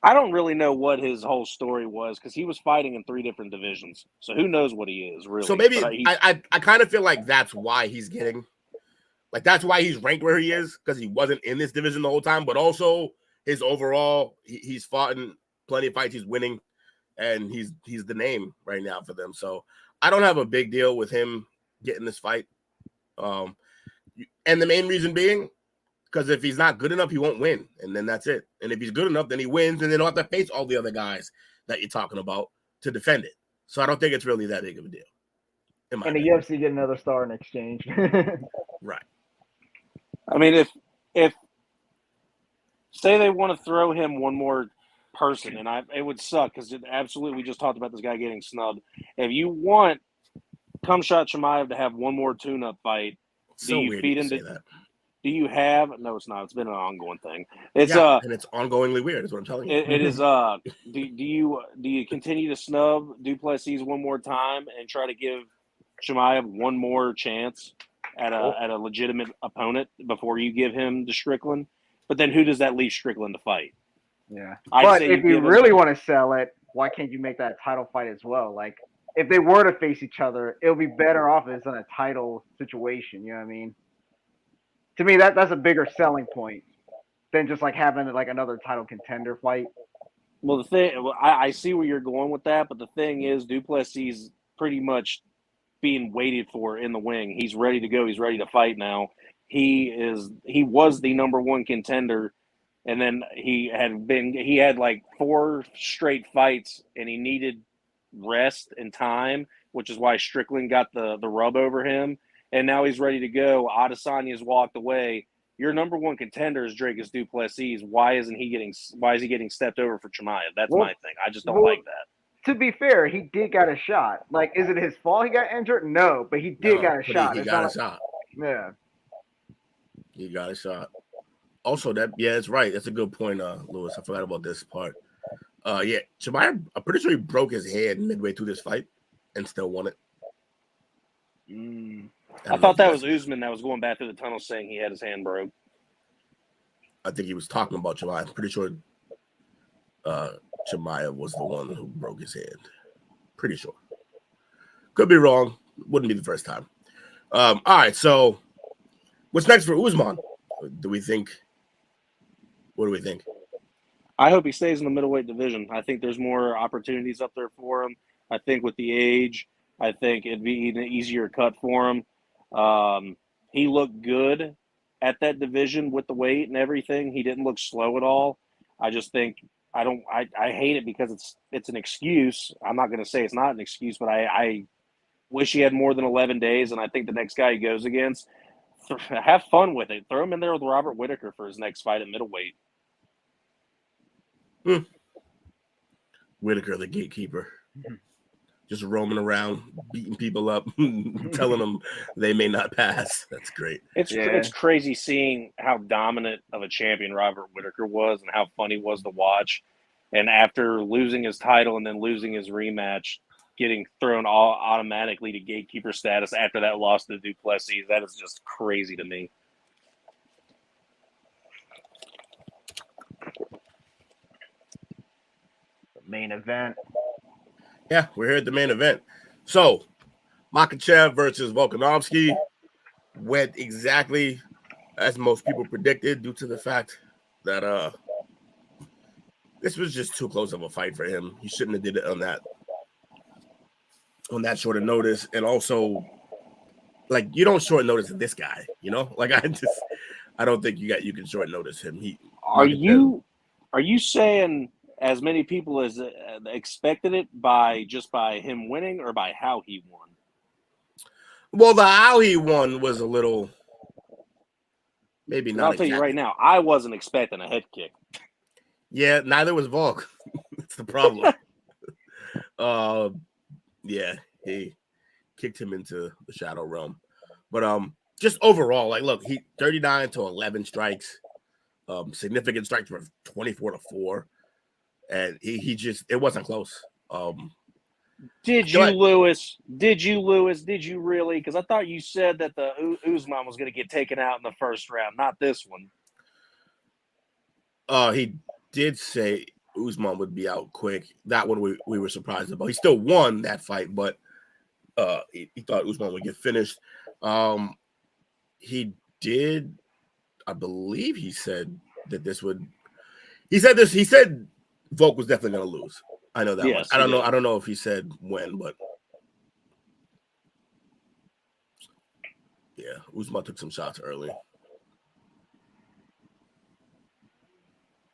Speaker 3: I don't really know what his whole story was because he was fighting in 3 different divisions. So who knows what he is really?
Speaker 1: So maybe I kind of feel like that's why he's getting Like that's why he's ranked where he is, because he wasn't in this division the whole time, but also his overall, he's fought in plenty of fights, he's winning, and he's the name right now for them. So I don't have a big deal with him getting this fight. And the main reason being, because if he's not good enough, he won't win, and then that's it. And if he's good enough, then he wins, and then he'll have to face all the other guys that you're talking about to defend it. So I don't think it's really that big of a deal.
Speaker 2: And the UFC get another star in exchange.
Speaker 1: Right.
Speaker 3: I mean, if say they want to throw him one more person, and it would suck because absolutely we just talked about this guy getting snubbed. If you want Khamzat Chimaev to have one more tune-up fight,
Speaker 1: do you feed him that?
Speaker 3: Do you have? No, it's not. It's been an ongoing thing. It's
Speaker 1: and it's ongoingly weird. Is what I'm telling you.
Speaker 3: It is. Do you continue to snub Duplessis one more time and try to give Chimaev one more chance at a legitimate opponent before you give him to Strickland? But then who does that leave Strickland to fight?
Speaker 2: Yeah. But if you really want to sell it, why can't you make that a title fight as well? Like if they were to face each other, it would be better off as in a title situation. You know what I mean? To me, that's a bigger selling point than just like having like another title contender fight.
Speaker 3: Well, I see where you're going with that, but the thing is, Duplessis pretty much being waited for in the wing. He's ready to go. He's ready to fight now. He was the number one contender, and then he had like 4 straight fights, and he needed rest and time, which is why Strickland got the rub over him. And now he's ready to go. Adesanya's walked away. Your number one contender is Dricus Duplessis. Why is he getting stepped over for Chimaev? That's my thing. I just don't like that.
Speaker 2: To be fair, he did got a shot. Like, is it his fault he got injured? No, but he did got a shot.
Speaker 1: He got a shot.
Speaker 2: Yeah.
Speaker 1: He got a shot. Also, it's right. That's a good point, Lewis. I forgot about this part. Chimaev, I'm pretty sure he broke his hand midway through this fight and still won it.
Speaker 3: I thought that was Usman that was going back through the tunnel saying he had his hand broke.
Speaker 1: I think he was talking about Chimaev. I'm pretty sure Chimaev was the one who broke his hand. Pretty sure. Could be wrong. Wouldn't be the first time. All right, so what's next for Usman? What do we think?
Speaker 3: I hope he stays in the middleweight division. I think there's more opportunities up there for him. I think with the age, I think it'd be an easier cut for him. He looked good at that division with the weight and everything. He didn't look slow at all. I just think I hate it because it's an excuse. I'm not going to say it's not an excuse, but I wish he had more than 11 days. And I think the next guy he goes against, have fun with it. Throw him in there with Robert Whittaker for his next fight at middleweight.
Speaker 1: Whittaker, the gatekeeper. Just roaming around, beating people up, telling them they may not pass. That's great.
Speaker 3: It's crazy seeing how dominant of a champion Robert Whittaker was and how fun he was to watch. And after losing his title and then losing his rematch, getting thrown automatically to gatekeeper status after that loss to Duplessis, that is just crazy to me.
Speaker 2: The main event.
Speaker 1: Yeah, we're here at the main event. So, Makhachev versus Volkanovski went exactly as most people predicted due to the fact that this was just too close of a fight for him. He shouldn't have did it on that short of notice. And also, like, you don't short notice this guy, you know? Like, I don't think you can short notice him.
Speaker 3: Are you saying as many people as expected it by him winning or by how he won?
Speaker 1: Well, the how he won was a little, maybe not.
Speaker 3: I'll tell you right now, I wasn't expecting a head kick.
Speaker 1: Yeah, neither was Volk. That's the problem. Yeah, he kicked him into the shadow realm. But just overall, like, look, he 39 to 11 strikes, significant strikes for 24-4. And he just, it wasn't close.
Speaker 3: Did you, Lewis? Did you really? Because I thought you said that the Usman was going to get taken out in the first round, not this one.
Speaker 1: He did say Usman would be out quick. That one we were surprised about. He still won that fight, but he thought Usman would get finished. He did, I believe he said that this would. He said this. He said Volk was definitely going to lose. I know that much.
Speaker 3: Yes,
Speaker 1: I don't
Speaker 3: he
Speaker 1: know.
Speaker 3: did.
Speaker 1: I don't know if he said when, but yeah, Usman took some shots early.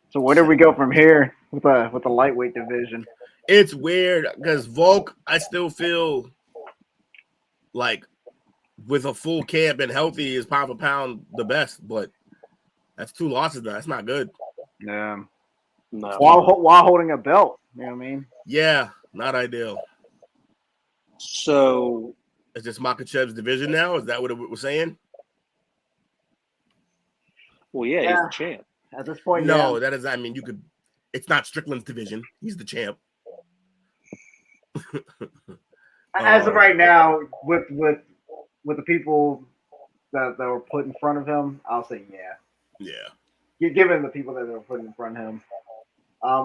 Speaker 2: So where do we go from here with the lightweight division?
Speaker 1: It's weird because Volk, I still feel like with a full camp and healthy is pound for pound the best, but that's 2 losses now. That's not good.
Speaker 2: Yeah.
Speaker 3: No.
Speaker 2: While holding a belt, you know what I mean?
Speaker 1: Yeah, not ideal.
Speaker 3: So
Speaker 1: Is this Makhachev's division now? Is that what it was saying?
Speaker 3: well, yeah, he's the champ.
Speaker 2: At this point,
Speaker 1: No,
Speaker 2: yeah.
Speaker 1: that is. I mean, you could. It's not Strickland's division. He's the champ.
Speaker 2: As of right now, with the people that were put in front of him, I'll say yeah.
Speaker 1: Yeah.
Speaker 2: Given the people that were put in front of him,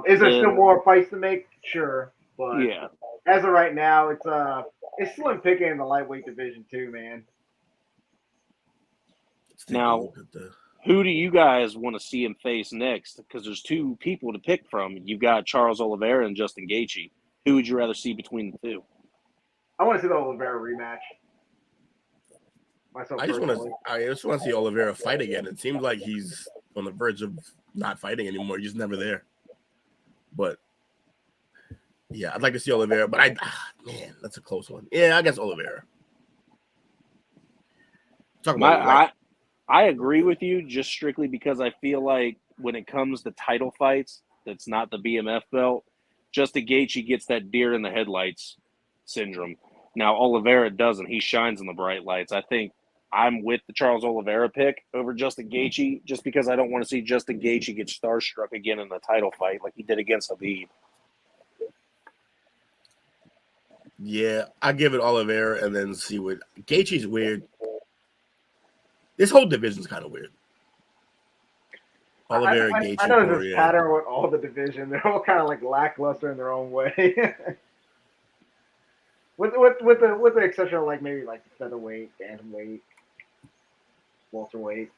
Speaker 2: is there still more fights to make? Sure, but
Speaker 3: Yeah.
Speaker 2: as of right now, it's slim picking in the lightweight division too, man.
Speaker 3: Now, who do you guys want to see him face next? Because there's 2 people to pick from. You've got Charles Oliveira and Justin Gaethje. Who would you rather see between the 2?
Speaker 2: I want to see the Oliveira rematch.
Speaker 1: I just want to see Oliveira fight again. It seems like he's on the verge of not fighting anymore. He's just never there. But yeah, I'd like to see Oliveira. But man, that's a close one. Yeah, I guess Oliveira.
Speaker 3: I agree with you just strictly because I feel like when it comes to title fights, that's not the BMF belt. Justin Gaethje gets that deer in the headlights syndrome. Now Oliveira doesn't. He shines in the bright lights. I think I'm with the Charles Oliveira pick over Justin Gaethje just because I don't want to see Justin Gaethje get starstruck again in the title fight like he did against Habib.
Speaker 1: Yeah, I give it Oliveira and then see what Gaethje's weird. This whole division's kind of weird. Oliveira, Gaethje,
Speaker 2: I know this pattern with all the division. They're all kind of like lackluster in their own way. with the exception of like maybe like featherweight, bantamweight, welterweight.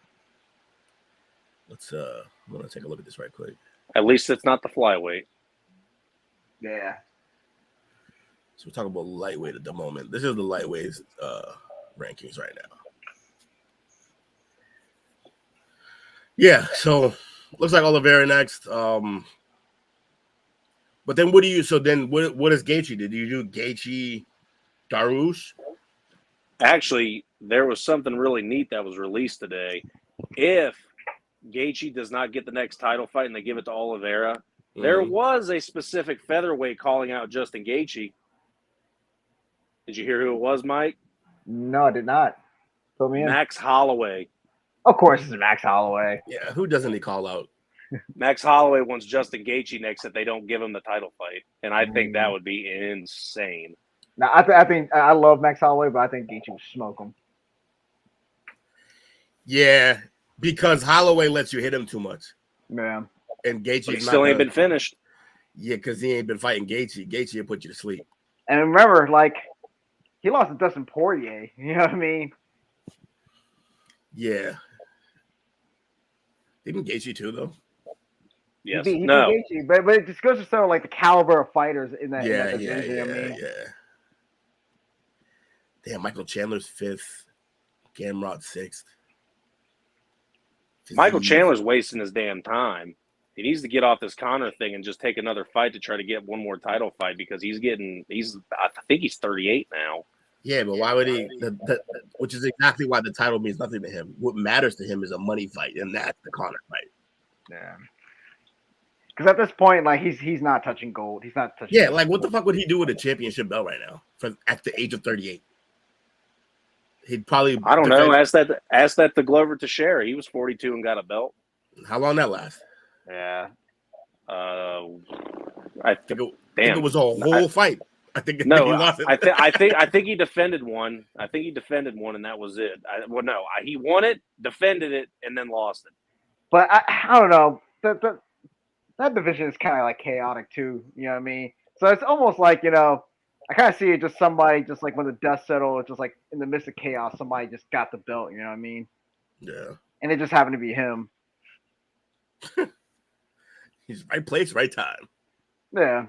Speaker 1: I'm gonna take a look at this right quick.
Speaker 3: At least it's not the flyweight.
Speaker 2: Yeah.
Speaker 1: So we're talking about lightweight at the moment. This is the lightweight rankings right now. Yeah, so looks like Oliveira next. But then what does Gaethje? Did you do Gaethje Dariush?
Speaker 3: Actually, there was something really neat that was released today. If Gaethje does not get the next title fight and they give it to Oliveira, there was a specific featherweight calling out Justin Gaethje. Did you hear who it was, Mike?
Speaker 2: No, I did not. Fill me in.
Speaker 3: Max Holloway.
Speaker 2: Of course, it's Max Holloway.
Speaker 1: Yeah, who doesn't he call out?
Speaker 3: Max Holloway wants Justin Gaethje next if they don't give him the title fight, and I think that would be insane.
Speaker 2: Now, I think I love Max Holloway, but I think Gaethje would smoke him.
Speaker 1: Yeah, because Holloway lets you hit him too much.
Speaker 2: Yeah,
Speaker 1: and Gaethje
Speaker 3: still ain't been finished.
Speaker 1: Yeah, because he ain't been fighting Gaethje. Gaethje will put you to sleep.
Speaker 2: And remember, like he lost to Dustin Poirier. You know what I mean?
Speaker 1: Yeah. Didn't Gaethje too, though?
Speaker 3: Yes.
Speaker 2: He Gaethje, but it just goes to show like the caliber of fighters in that division.
Speaker 1: Yeah. Damn, Michael Chandler's 5th, Gamrot 6th.
Speaker 3: Michael Chandler's wasting his damn time. He needs to get off this Conor thing and just take another fight to try to get one more title fight because I think he's 38 now.
Speaker 1: Yeah, but why would he? Which is exactly why the title means nothing to him. What matters to him is a money fight, and that's the Conor fight.
Speaker 2: Yeah. Because at this point, like he's not touching gold. He's not touching.
Speaker 1: Yeah, like what the fuck would he do with a championship belt right now? At the age of 38, he'd probably.
Speaker 3: I don't know. Ask that to Glover Teixeira. He was 42 and got a belt.
Speaker 1: How long that last?
Speaker 3: Yeah.
Speaker 1: I think it was a whole fight. I think he lost it.
Speaker 3: I think he defended one. I think he defended one, and that was it. He won it, defended it, and then lost it.
Speaker 2: But I don't know. That division is kind of like chaotic too. You know what I mean? So it's almost like, I kind of see it just somebody just like when the dust settles, just like in the midst of chaos, somebody just got the belt. You know what I mean?
Speaker 1: Yeah.
Speaker 2: And it just happened to be him.
Speaker 1: He's right place, right time.
Speaker 2: Yeah.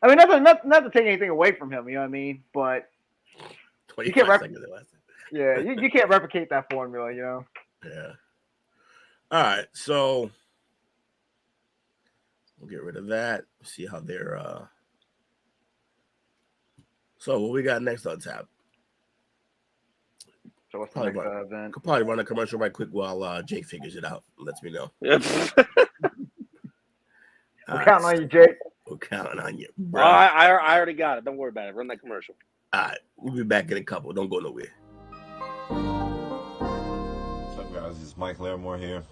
Speaker 2: I mean, not to take anything away from him, you know what I mean? But
Speaker 1: 25 seconds left.
Speaker 2: Yeah, you can't replicate that formula, you know?
Speaker 1: Yeah. All right, so we'll get rid of that. See how they're So what we got next on tap?
Speaker 2: So what's the next event?
Speaker 1: Could probably run a commercial right quick while Jake figures it out and lets me know.
Speaker 3: Yep.
Speaker 2: We're counting on you, Jake.
Speaker 1: We're counting on you, bro.
Speaker 3: I already got it. Don't worry about it. Run that commercial.
Speaker 1: All right, we'll be back in a couple. Don't go nowhere.
Speaker 4: What's up, guys? It's Mike Larimore here.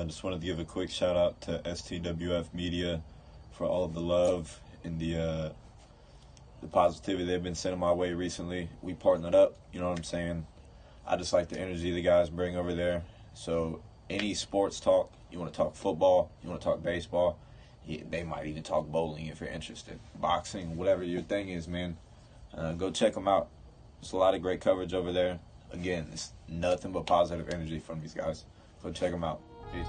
Speaker 4: Just wanted to give a quick shout out to STWF Media for all of the love and the positivity they've been sending my way recently. We partnered up, you know what I'm saying? I just like the energy the guys bring over there. So any sports talk, you want to talk football, you want to talk baseball, they might even talk bowling if you're interested. Boxing, whatever your thing is, man. Go check them out. There's a lot of great coverage over there. Again, it's nothing but positive energy from these guys. Go check them out. Peace.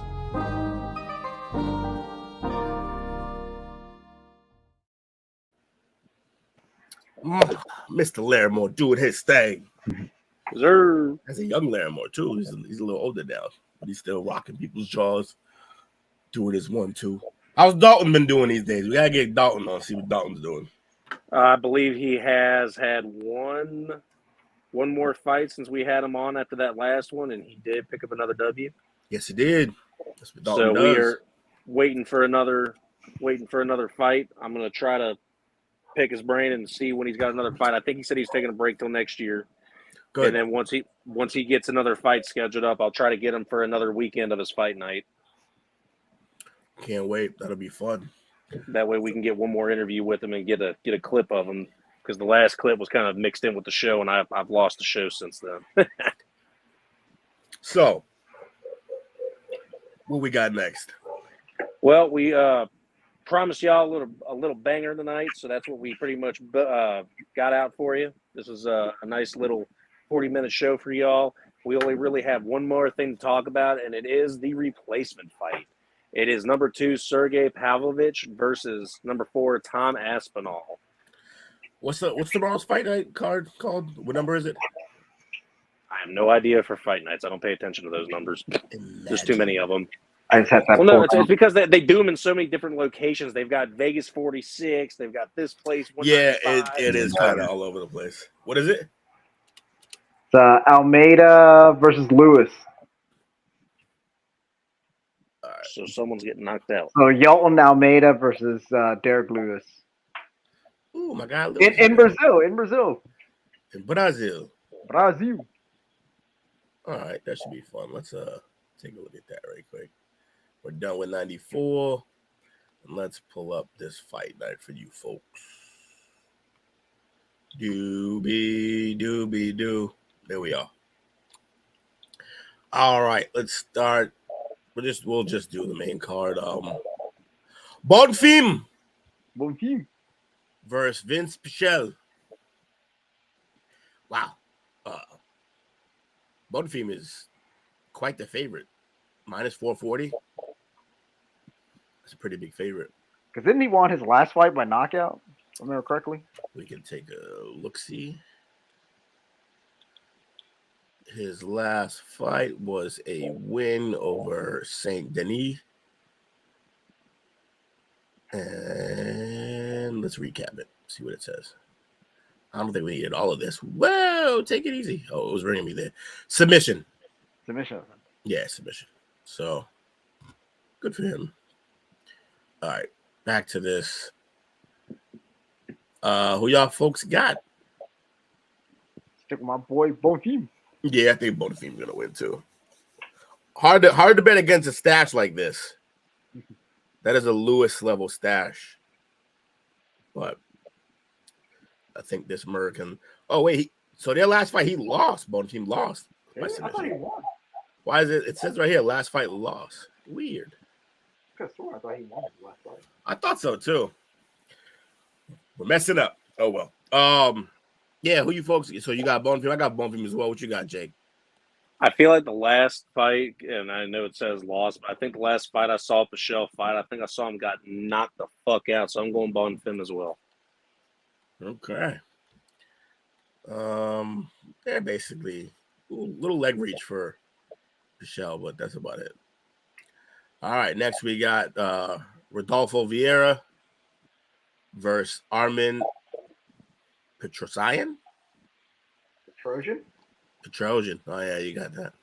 Speaker 1: Mr. Larimore doing his thing.
Speaker 3: Sir.
Speaker 1: As a young Larimore, too. He's a little older now, but he's still rocking people's jaws, doing his 1-2. How's Dalton been doing these days? We got to get Dalton on, see what Dalton's doing.
Speaker 3: I believe he has had one more fight since we had him on after that last one, and he did pick up another W.
Speaker 1: Yes, he did. That's what Dalton does.
Speaker 3: We are waiting for another fight. I'm going to try to pick his brain and see when he's got another fight. I think he said he's taking a break till next year.
Speaker 1: Good.
Speaker 3: And then once he gets another fight scheduled up, I'll try to get him for another weekend of his fight night.
Speaker 1: Can't wait. That'll be fun.
Speaker 3: That way we can get one more interview with him and get a clip of him, because the last clip was kind of mixed in with the show, and I've lost the show since then.
Speaker 1: So, what we got next?
Speaker 3: Well, we promised y'all a little banger tonight, so that's what we pretty much got out for you. This is a nice little 40-minute show for y'all. We only really have one more thing to talk about, and it is the replacement fight. It is number 2, Sergey Pavlovich versus number 4, Tom Aspinall.
Speaker 1: What's tomorrow's fight night card called? What number is it?
Speaker 3: I have no idea for fight nights. I don't pay attention to those numbers. There's too many of them.
Speaker 2: I just had that.
Speaker 3: Well, no, it's because they do them in so many different locations. They've got Vegas 46. They've got this place.
Speaker 1: Yeah, it is kind of all over the place. What is it?
Speaker 2: It's Almeida versus Lewis.
Speaker 1: All right.
Speaker 3: So someone's getting knocked out.
Speaker 2: So Yalton Almeida versus Derek Lewis.
Speaker 1: Oh my God!
Speaker 2: In Brazil.
Speaker 1: In Brazil. All right, that should be fun. Let's take a look at that right quick. We're done with 94. And let's pull up this fight night for you folks. Doobie-doo. There we are. All right, let's start. We'll just do the main card. Bonfim versus Vince Pichel. Wow. Bonfim is quite the favorite. Minus 440. That's a pretty big favorite.
Speaker 2: Because didn't he want his last fight by knockout? If I remember correctly.
Speaker 1: We can take a look-see. His last fight was a win over Saint Denis. And let's recap it. See what it says. I don't think we needed all of this. Whoa, take it easy. Oh, it was ringing me there. Submission. Yeah, submission. So, good for him. All right, back to this. Who y'all folks got?
Speaker 2: Stick with my boy Bonfim.
Speaker 1: Yeah, I think Bonfim's gonna win too. Hard to bet against a stash like this. That is a Lewis level stash. But I think this American. Oh wait, so their last fight he lost. Bonfim lost.
Speaker 2: I thought he won.
Speaker 1: Why is it? It says right here, last fight lost. Weird.
Speaker 2: I thought he won his last fight.
Speaker 1: I thought so too. We're messing up. Oh well. Yeah, who you folks? So you got Bonfim. I got Bonfim as well. What you got, Jake?
Speaker 3: I feel like the last fight, and I know it says lost, but I think the last fight I saw Pichel fight, I think I saw him got knocked the fuck out. So I'm going Bonfim as well.
Speaker 1: Okay. They're basically a little leg reach for Michelle, but that's about it. All right, next we got Rodolfo Vieira versus Armin Petrosyan. Petrosian. Oh yeah, you got that.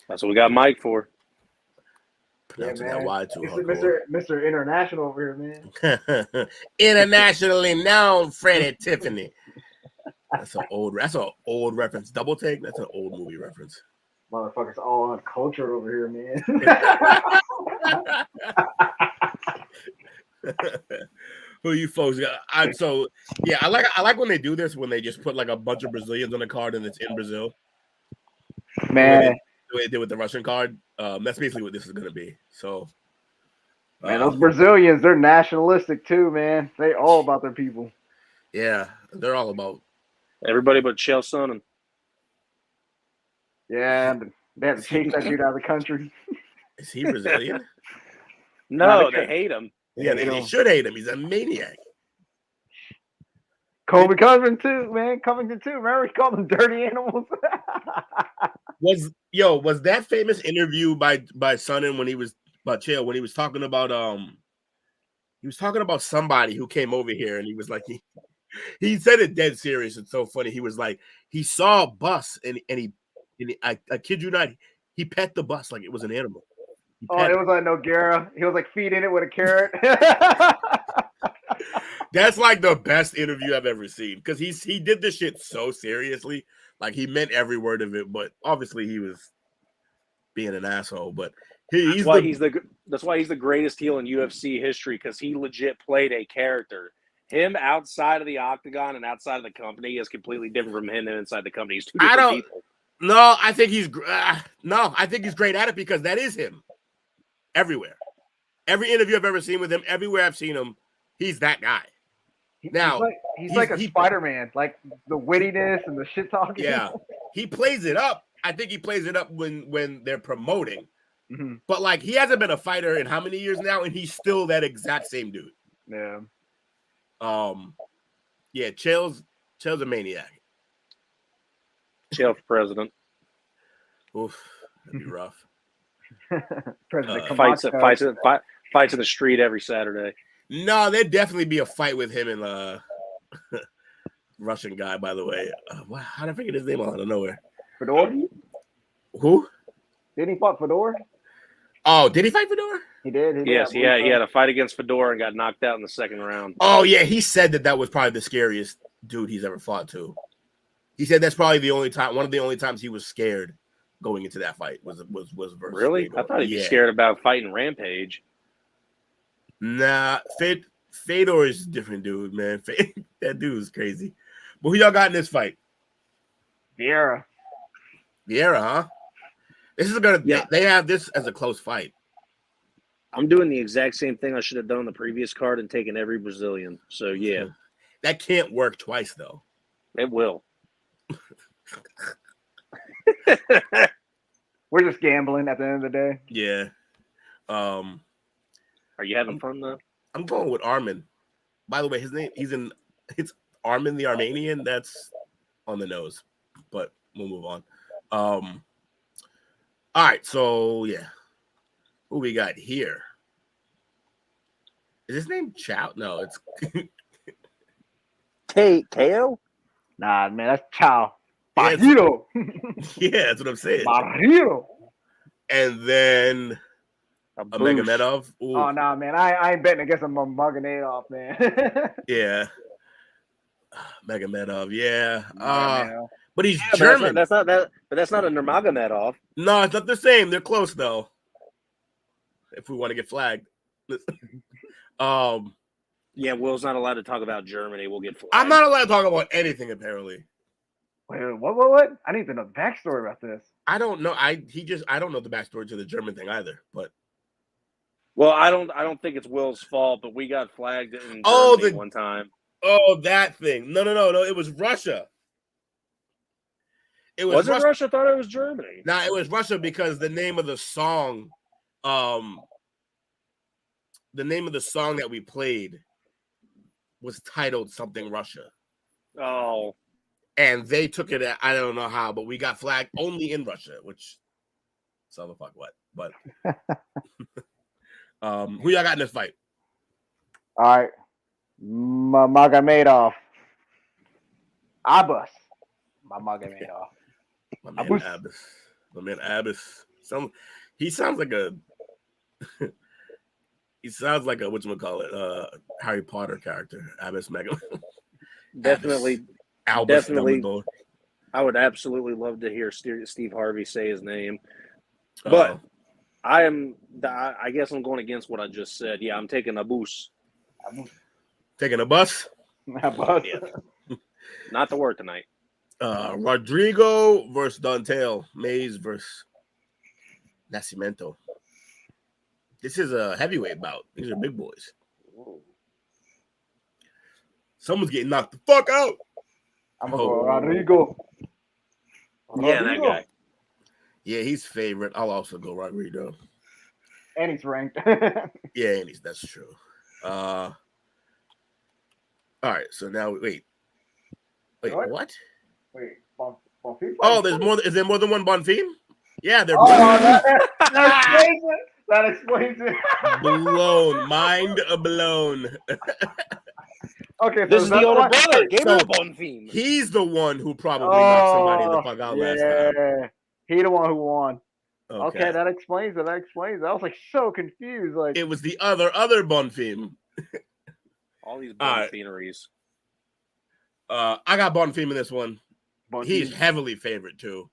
Speaker 3: That's what we got Mike for.
Speaker 1: Pronouncing that Y too
Speaker 2: Mr. International over here,
Speaker 1: man. Internationally known Freddie Tiffany. That's an old reference. Double take. That's an old movie reference.
Speaker 2: Motherfuckers all uncultured over here, man.
Speaker 1: Who you folks got? I like when they do this, when they just put like a bunch of Brazilians on the card and it's in Brazil.
Speaker 2: Man,
Speaker 1: the way they did with the Russian card. That's basically what this is gonna be. So
Speaker 2: man, those Brazilians, they're nationalistic too, man. They all about their people.
Speaker 1: Yeah, they're all about
Speaker 3: everybody but Chael Sonnen.
Speaker 2: Yeah, they had to chase that dude out of the country.
Speaker 1: Is he Brazilian?
Speaker 3: No, they hate him.
Speaker 1: Yeah, they should hate him. He's a maniac.
Speaker 2: Colby Covington too, man. Covington too. Remember he called them dirty animals.
Speaker 1: Was that famous interview by Sonnen when he was Chael when he was talking about somebody who came over here and he was like he said it dead serious. It's so funny. He was like he saw a bus and I kid you not, he pet the bus like it was an animal.
Speaker 2: It was like Nogueira. He was like feeding it with a carrot.
Speaker 1: That's like the best interview I've ever seen because he did this shit so seriously, like he meant every word of it. But obviously he was being an asshole. But that's why he's the greatest heel in UFC history because he legit played a character. Him outside of the octagon and outside of the company is completely different from him inside the company. He's two different people. No, I think he's great at it because that is him. Everywhere, every interview I've ever seen with him, everywhere I've seen him, he's that guy. Now
Speaker 2: he's like a Spider-Man, like the wittiness and the shit talking.
Speaker 1: Yeah, he plays it up. I think he plays it up when they're promoting. Mm-hmm. But like he hasn't been a fighter in how many years now, and he's still that exact same dude.
Speaker 2: Yeah.
Speaker 1: Yeah, Chael's a maniac.
Speaker 3: Chael for president.
Speaker 1: Oof, that'd be rough.
Speaker 3: Fights in the street every Saturday.
Speaker 1: No, there'd definitely be a fight with him and Russian guy. By the way, how did I forget his name out of nowhere?
Speaker 2: Fedor?
Speaker 1: Who?
Speaker 2: Did he fight Fedor?
Speaker 1: Oh, did he fight Fedor?
Speaker 2: He did.
Speaker 3: Yes, he had a fight against Fedor and got knocked out in the second round.
Speaker 1: Oh yeah, he said that was probably the scariest dude he's ever fought too. He said that's probably one of the only times he was scared going into that fight was versus
Speaker 3: really?
Speaker 1: Fedor.
Speaker 3: I thought he'd be scared about fighting Rampage.
Speaker 1: Nah, Fedor is a different dude, man. That dude is crazy. But who y'all got in this fight?
Speaker 2: Vieira,
Speaker 1: huh? This is they have this as a close fight.
Speaker 3: I'm doing the exact same thing I should have done on the previous card and taken every Brazilian. So yeah.
Speaker 1: That can't work twice though.
Speaker 3: It will.
Speaker 2: We're just gambling at the end of the day.
Speaker 1: Yeah.
Speaker 3: Are you having fun though?
Speaker 1: I'm going with Armin. By the way, his name it's Armin the Armenian. That's on the nose, but we'll move on. All right, so yeah, who we got here? Is his name Chow? No, it's
Speaker 3: KO.
Speaker 2: Nah, man, that's Chow. Barriro.
Speaker 1: Yeah, that's what I'm saying.
Speaker 2: Barriro.
Speaker 1: And then Magomedov. Ooh.
Speaker 2: Oh no, man! I ain't betting against a Magomedov, man.
Speaker 1: Yeah, Magomedov. Yeah, but he's
Speaker 3: but
Speaker 1: German.
Speaker 3: That's not a Nurmagomedov.
Speaker 1: No, it's not the same. They're close though. If we want to get flagged.
Speaker 3: Yeah, Will's not allowed to talk about Germany. We'll get flagged.
Speaker 1: I'm not allowed to talk about anything apparently.
Speaker 2: Wait, what? I need to know the backstory about this.
Speaker 1: I don't know. I don't know the backstory to the German thing either. But
Speaker 3: well, I don't think it's Will's fault, but we got flagged in Germany one time.
Speaker 1: Oh, that thing. No. It was Russia. It
Speaker 3: Was it
Speaker 1: Russia.
Speaker 3: Russia? I thought it was Germany.
Speaker 1: Nah, it was Russia because the name of the song, that we played was titled something Russia.
Speaker 3: Oh.
Speaker 1: And they took it, I don't know how, but we got flagged only in Russia, which, so the fuck what. But, who y'all got in this fight?
Speaker 2: All right. Magomedov. Abbas. Magomedov.
Speaker 1: My man Abbas. My man Abbas. He sounds like a whatchamacallit, Harry Potter character. Abbas Megam.
Speaker 3: Definitely.
Speaker 1: Albus
Speaker 3: Definitely.
Speaker 1: Dumbledore.
Speaker 3: I would absolutely love to hear Steve Harvey say his name. But I guess I'm going against what I just said. Yeah, I'm taking Abbas.
Speaker 1: Taking a bus?
Speaker 3: Yeah. Not to work tonight.
Speaker 1: Rodrigo versus Dontel. Mays versus Nascimento. This is a heavyweight bout. These are big boys. Someone's getting knocked the fuck out.
Speaker 2: I'm going to go Rodrigo.
Speaker 3: Yeah, that guy.
Speaker 1: Yeah, he's favorite. I'll also go Rodrigo.
Speaker 2: And he's ranked.
Speaker 1: Yeah, that's true. All right, so now wait, what?
Speaker 2: Wait, Bonfim?
Speaker 1: Oh, there's more. Is there more than one Bonfim? Yeah, they're
Speaker 2: that explains it.
Speaker 1: blown, mind blown.
Speaker 2: Okay,
Speaker 3: this is the older brother, Gabriel Bonfim.
Speaker 1: He's the one who probably knocked somebody the fuck out last time.
Speaker 2: He the one who won.
Speaker 1: Okay,
Speaker 2: that explains it. I was like so confused. Like
Speaker 1: it was the other Bonfim.
Speaker 3: All these Bonfineries.
Speaker 1: I got Bonfim in this one.
Speaker 2: Bonfim.
Speaker 1: He's heavily favored too.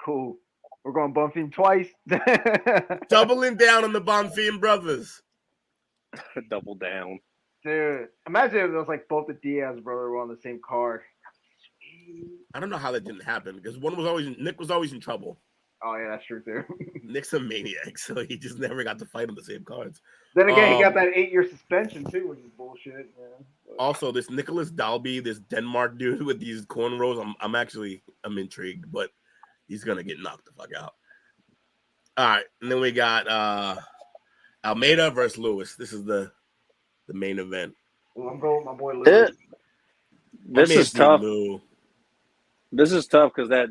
Speaker 2: Cool. We're going Bonfim twice.
Speaker 1: Doubling down on the Bonfim brothers.
Speaker 3: Double down.
Speaker 2: Dude, imagine if it was like both the Diaz brothers were on the same card.
Speaker 1: I don't know how that didn't happen because Nick was always in trouble.
Speaker 2: Oh yeah, that's true too.
Speaker 1: Nick's a maniac, so he just never got to fight on the same cards.
Speaker 2: Then again, he got that 8-year suspension too, which is bullshit. Man.
Speaker 1: Also, this Nicholas Dalby, this Denmark dude with these cornrows, I'm intrigued, but he's gonna get knocked the fuck out. All right, and then we got Almeida versus Lewis. This is the main event.
Speaker 2: Well, I'm going with my boy Lewis.
Speaker 3: This is tough. This is tough because that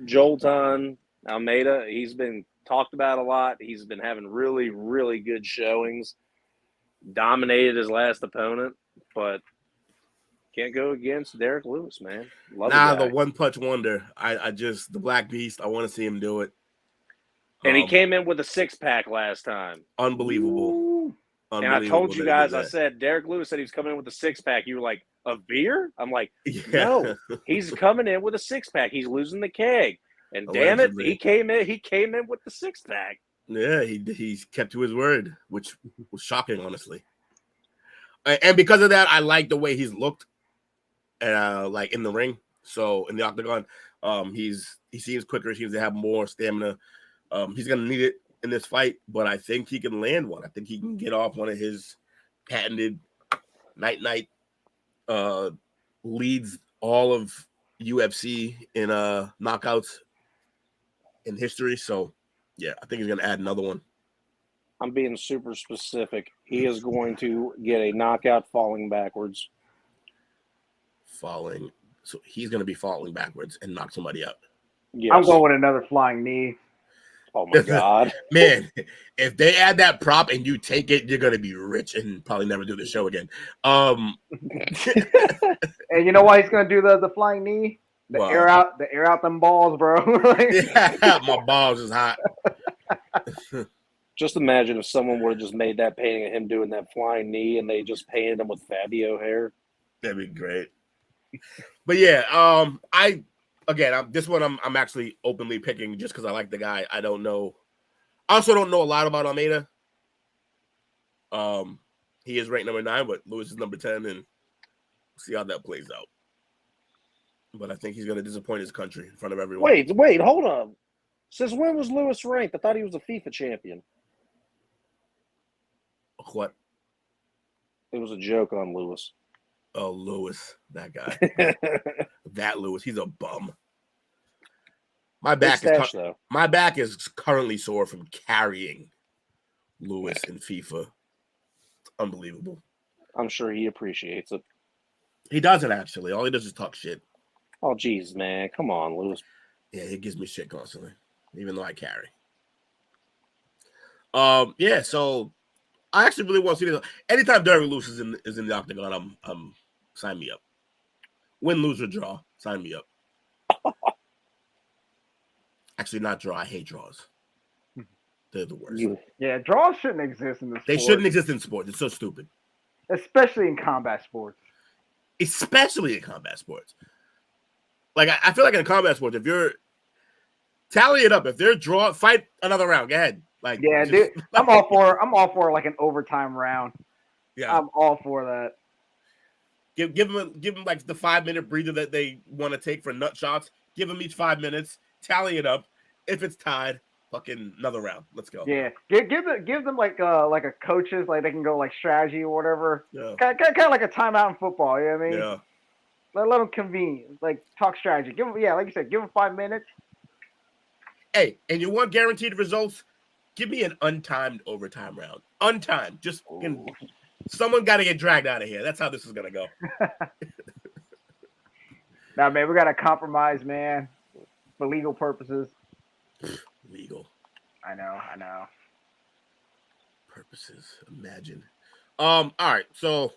Speaker 3: Jolton Almeida, he's been talked about a lot. He's been having really, really good showings. Dominated his last opponent, but can't go against Derek Lewis, man.
Speaker 1: The one punch wonder. The Black Beast. I want to see him do it.
Speaker 3: And he came in with a 6-pack last time.
Speaker 1: Unbelievable.
Speaker 3: And I told you guys, I said, Derek Lewis said he was coming in with a 6-pack. You were like, a beer? I'm like, no, he's coming in with a 6-pack. He's losing the keg. And damn it, he came in with the 6-pack.
Speaker 1: Yeah, he kept to his word, which was shocking, honestly. And because of that, I like the way he's looked, like in the ring. So in the Octagon, he seems quicker. He seems to have more stamina. He's gonna need it in this fight, but I think he can land one. I think he can get off one of his patented night leads all of UFC in knockouts in history. So yeah, I think he's gonna add another one.
Speaker 3: I'm being super specific. He is going to get a knockout falling backwards.
Speaker 1: So he's gonna be falling backwards and knock somebody out.
Speaker 3: Yes.
Speaker 2: I'm going with another flying knee.
Speaker 3: Oh my god.
Speaker 1: Man, if they add that prop and you take it, you're gonna be rich and probably never do the show again.
Speaker 2: And you know why he's gonna do the flying knee? Air out them balls, bro.
Speaker 1: Yeah, my balls is hot.
Speaker 3: Just imagine if someone would have just made that painting of him doing that flying knee and they just painted him with Fabio hair.
Speaker 1: That'd be great. But yeah, this one I'm actually openly picking just because I like the guy. I also don't know a lot about Almeida. He is ranked number 9, but Lewis is number 10, and we'll see how that plays out. But I think he's going to disappoint his country in front of everyone.
Speaker 3: Wait, hold on. Since when was Lewis ranked? I thought he was a FIFA champion.
Speaker 1: What?
Speaker 3: It was a joke on Lewis.
Speaker 1: Oh, Lewis, that guy. That Lewis, he's a bum. My back
Speaker 3: stash, though.
Speaker 1: My back is currently sore from carrying Lewis in FIFA. Unbelievable.
Speaker 3: I'm sure he appreciates it.
Speaker 1: He doesn't actually. All he does is talk shit.
Speaker 3: Oh, geez, man. Come on, Lewis.
Speaker 1: Yeah, he gives me shit constantly, even though I carry. Yeah, so I actually really want to see this. Anytime Derrick Lewis is in the Octagon, I'm sign me up. Win, lose, or draw, sign me up. Actually, not draw. I hate draws. They're the worst.
Speaker 2: Yeah, draws shouldn't exist in this.
Speaker 1: They shouldn't exist in sports. It's so stupid.
Speaker 2: Especially in combat sports.
Speaker 1: Especially in combat sports. Like I feel like in combat sports, if you're tally it up, if they're draw, fight another round. Go ahead. Like
Speaker 2: yeah, dude, I'm all for like an overtime round. Yeah, I'm all for that.
Speaker 1: Give them like the 5-minute breather that they want to take for nut shots. Give them each 5 minutes. Tally it up. If it's tied, fucking another round. Let's go.
Speaker 2: Yeah, give them like a coaches, like they can go like strategy or whatever.
Speaker 1: Yeah,
Speaker 2: kind of like a timeout in football. You know what I mean?
Speaker 1: Yeah.
Speaker 2: Let them convene, like talk strategy. Give them, like you said, give them 5 minutes.
Speaker 1: Hey, and you want guaranteed results? Give me an untimed overtime round. Untimed. Just someone got to get dragged out of here. That's how this is gonna go.
Speaker 2: Now, man, we got to compromise, man, for legal purposes.
Speaker 1: Legal.
Speaker 2: I know.
Speaker 1: Purposes. Imagine. All right. So,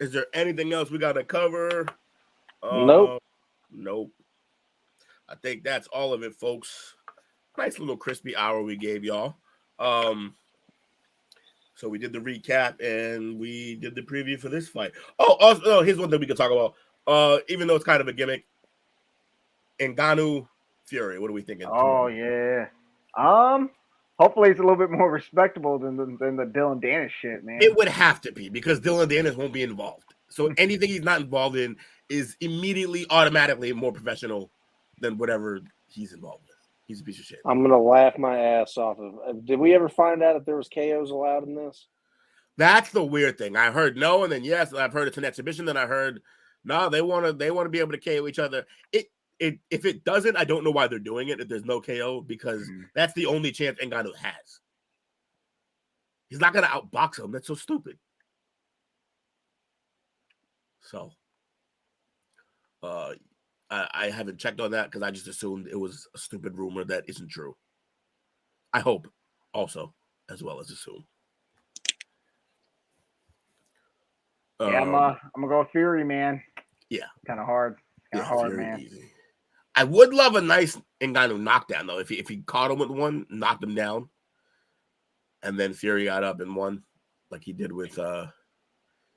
Speaker 1: is there anything else we got to cover?
Speaker 3: Nope.
Speaker 1: Nope. I think that's all of it, folks. Nice little crispy hour we gave y'all. So we did the recap and we did the preview for this fight. Also, here's one thing we can talk about. Even though it's kind of a gimmick, Ngannou Fury. What are we thinking?
Speaker 2: Oh yeah. Hopefully it's a little bit more respectable than the Dylan Dennis shit, man.
Speaker 1: It would have to be because Dylan Dennis won't be involved. So anything he's not involved in is immediately, automatically more professional than whatever he's involved with. He's a piece of shit.
Speaker 3: I'm gonna laugh my ass off of. Did we ever find out if there was KOs allowed in this?
Speaker 1: That's the weird thing. I heard no, and then yes. I've heard it's an exhibition. Then I heard no. They want to be able to KO each other. If it doesn't, I don't know why they're doing it. If there's no KO, because that's the only chance Ngannou has. He's not gonna outbox him. That's so stupid. So, I haven't checked on that because I just assumed it was a stupid rumor that isn't true. I hope also, as well as assume.
Speaker 2: Yeah, I'm gonna go with Fury, man.
Speaker 1: Yeah,
Speaker 2: kind of hard. Hard,
Speaker 1: Fury,
Speaker 2: man.
Speaker 1: Easy. I would love a nice Ngannou knockdown though. If he caught him with one, knocked him down, and then Fury got up and won, like he did with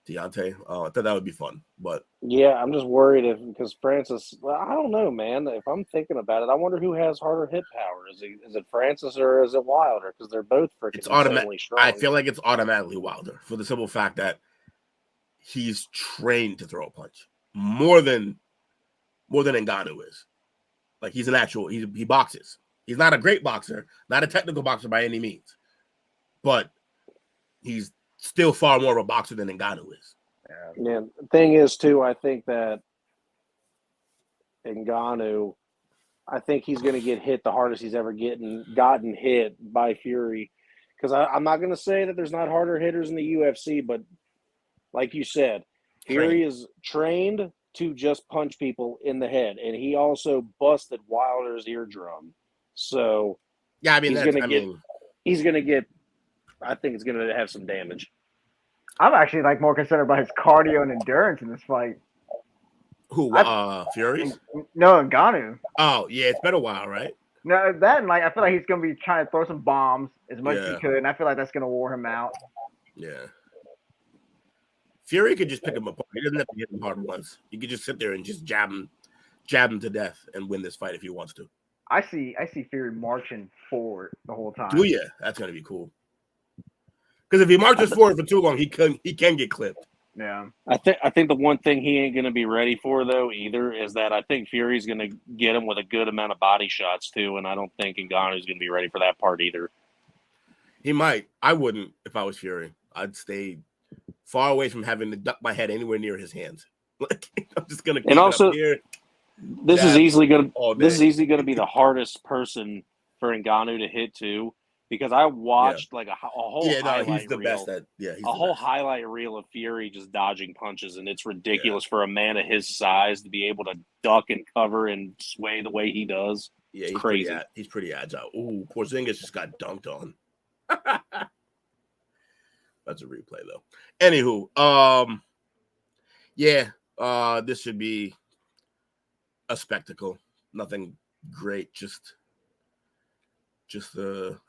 Speaker 1: Deontay. I thought that would be fun, but
Speaker 3: yeah, I'm just worried because Francis. Well, I don't know, man. If I'm thinking about it, I wonder who has harder hit power. Is it Francis or is it Wilder? Because they're both freaking insanely strong.
Speaker 1: I feel like it's automatically Wilder for the simple fact that he's trained to throw a punch more than Ngannou is. Like he's an actual. He boxes. He's not a great boxer, not a technical boxer by any means, but he's still far more of a boxer than Ngannou is.
Speaker 3: Yeah, the thing is, too, I think that Ngannou, I think he's going to get hit the hardest he's ever gotten hit by Fury. Because I'm not going to say that there's not harder hitters in the UFC, but like you said, Fury is trained to just punch people in the head, and he also busted Wilder's eardrum. So,
Speaker 1: yeah, I mean,
Speaker 3: he's going to get. I think it's going to have some damage.
Speaker 2: I'm actually more concerned about his cardio and endurance in this fight.
Speaker 1: Who? Fury?
Speaker 2: No, Ngannou.
Speaker 1: Oh yeah, it's been a while, right?
Speaker 2: No, that and I feel like he's gonna be trying to throw some bombs as much as he could, and I feel like that's gonna wear him out.
Speaker 1: Yeah. Fury could just pick him apart. He doesn't have to hit him hard once. He could just sit there and just jab him to death and win this fight if he wants to.
Speaker 2: I see Fury marching forward the whole time.
Speaker 1: Do you? That's gonna be cool. Because if he marches forward for too long, he can get clipped.
Speaker 2: Yeah.
Speaker 3: I think the one thing he ain't gonna be ready for though either is that I think Fury's gonna get him with a good amount of body shots too, and I don't think Ngannou's gonna be ready for that part either.
Speaker 1: He might. I wouldn't if I was Fury. I'd stay far away from having to duck my head anywhere near his hands. I'm just gonna keep it up here.
Speaker 3: This is
Speaker 1: jab
Speaker 3: easily going
Speaker 1: all
Speaker 3: to this is
Speaker 1: day.
Speaker 3: easily going to be the hardest person for Ngannou to hit too, because I watched like a whole
Speaker 1: Yeah, no, he's
Speaker 3: highlight
Speaker 1: the
Speaker 3: reel.
Speaker 1: best at. Yeah, he's
Speaker 3: A
Speaker 1: the
Speaker 3: whole
Speaker 1: best.
Speaker 3: highlight reel of Fury just dodging punches, and it's ridiculous for a man of his size to be able to duck and cover and sway the way he does.
Speaker 1: Yeah,
Speaker 3: It's
Speaker 1: he's
Speaker 3: crazy.
Speaker 1: He's pretty agile. Ooh, Porzingis just got dunked on. That's a replay though. Anywho, this should be a spectacle. Nothing great. Just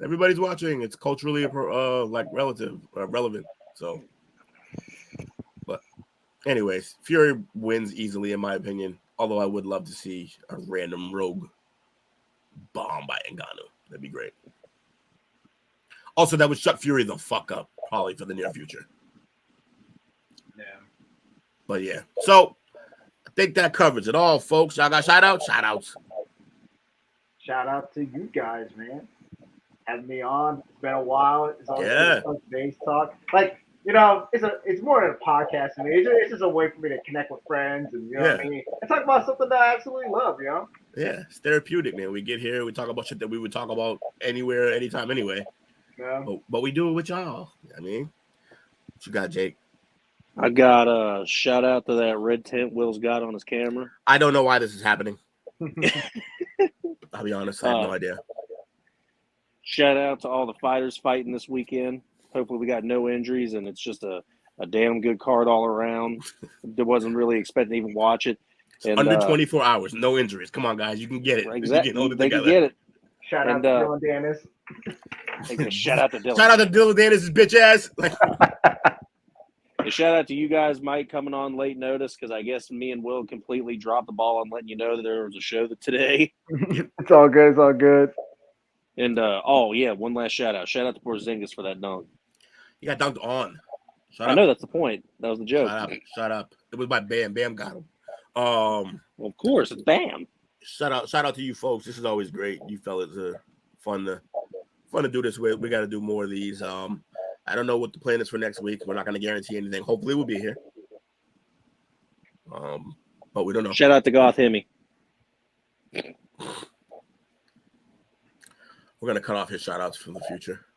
Speaker 1: everybody's watching. It's culturally relevant. So, but anyways, Fury wins easily in my opinion. Although I would love to see a random rogue bomb by Ngannou. That'd be great. Also, that would shut Fury the fuck up, probably for the near future.
Speaker 2: Yeah.
Speaker 1: But yeah, so I think that covers it all, folks. Y'all got shout outs? Shout outs.
Speaker 2: Shout out to you guys, man. Having me on. It's been a while. It's always good to base talk. Like, it's more than a podcast to me. It's just a way for me to connect with friends and what I mean. And talk about something that I absolutely love,
Speaker 1: Yeah, it's therapeutic, man. We get here, we talk about shit that we would talk about anywhere, anytime, anyway.
Speaker 2: Yeah.
Speaker 1: But we do it with y'all. I mean, what you got, Jake?
Speaker 3: I got a shout out to that red tent Will's got on his camera.
Speaker 1: I don't know why this is happening. I'll be honest, I have no idea.
Speaker 3: Shout out to all the fighters fighting this weekend. Hopefully we got no injuries and it's just a damn good card all around. I wasn't really expecting to even watch it. And,
Speaker 1: under 24 hours, no injuries. Come on, guys, you can get it.
Speaker 3: Exactly,
Speaker 1: they
Speaker 3: can get it.
Speaker 2: Shout out to Dylan Dennis.
Speaker 3: Shout out to Dylan.
Speaker 1: Shout out to Dylan Dennis' bitch ass.
Speaker 3: Shout out to you guys, Mike, coming on late notice because I guess me and Will completely dropped the ball on letting you know that there was a show today.
Speaker 2: It's all good. It's all good.
Speaker 3: And one last shout out. Shout out to Porzingis for that dunk.
Speaker 1: He got dunked on.
Speaker 3: I know that's the point. That was the joke.
Speaker 1: Shut up. It was by Bam. Bam got him.
Speaker 3: Well, of course, it's Bam.
Speaker 1: Shout out to you folks. This is always great. You fellas are fun to do this with. We got to do more of these. I don't know what the plan is for next week. We're not going to guarantee anything. Hopefully, we'll be here. But we don't know.
Speaker 3: Shout out to Goth Hemi.
Speaker 1: We're going to cut off his shout outs for the future.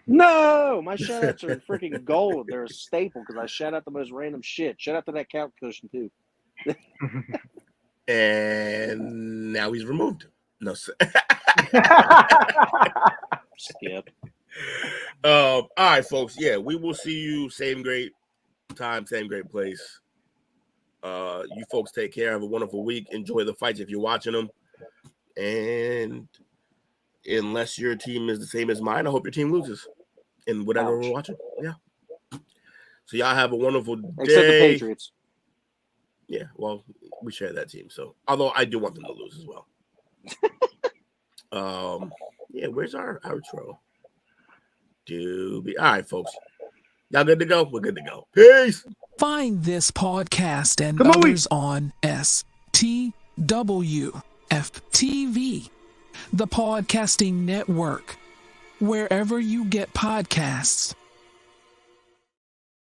Speaker 3: No, my shout outs are freaking gold. They're a staple because I shout out the most random shit. Shout out to that couch cushion, too.
Speaker 1: And now he's removed. No, sir.
Speaker 3: Skip.
Speaker 1: All right, folks. Yeah, we will see you same great time, same great place. You folks take care. Have a wonderful week. Enjoy the fights if you're watching them. And unless your team is the same as mine, I hope your team loses in whatever we're watching. Yeah. So y'all have a wonderful day.
Speaker 3: Except the Patriots.
Speaker 1: Yeah, well, we share that team. So, although I do want them to lose as well. Where's our outro? All right, folks. Y'all good to go? We're good to go. Peace.
Speaker 5: Find this podcast and others on STWFTV, the Podcasting Network, wherever you get podcasts.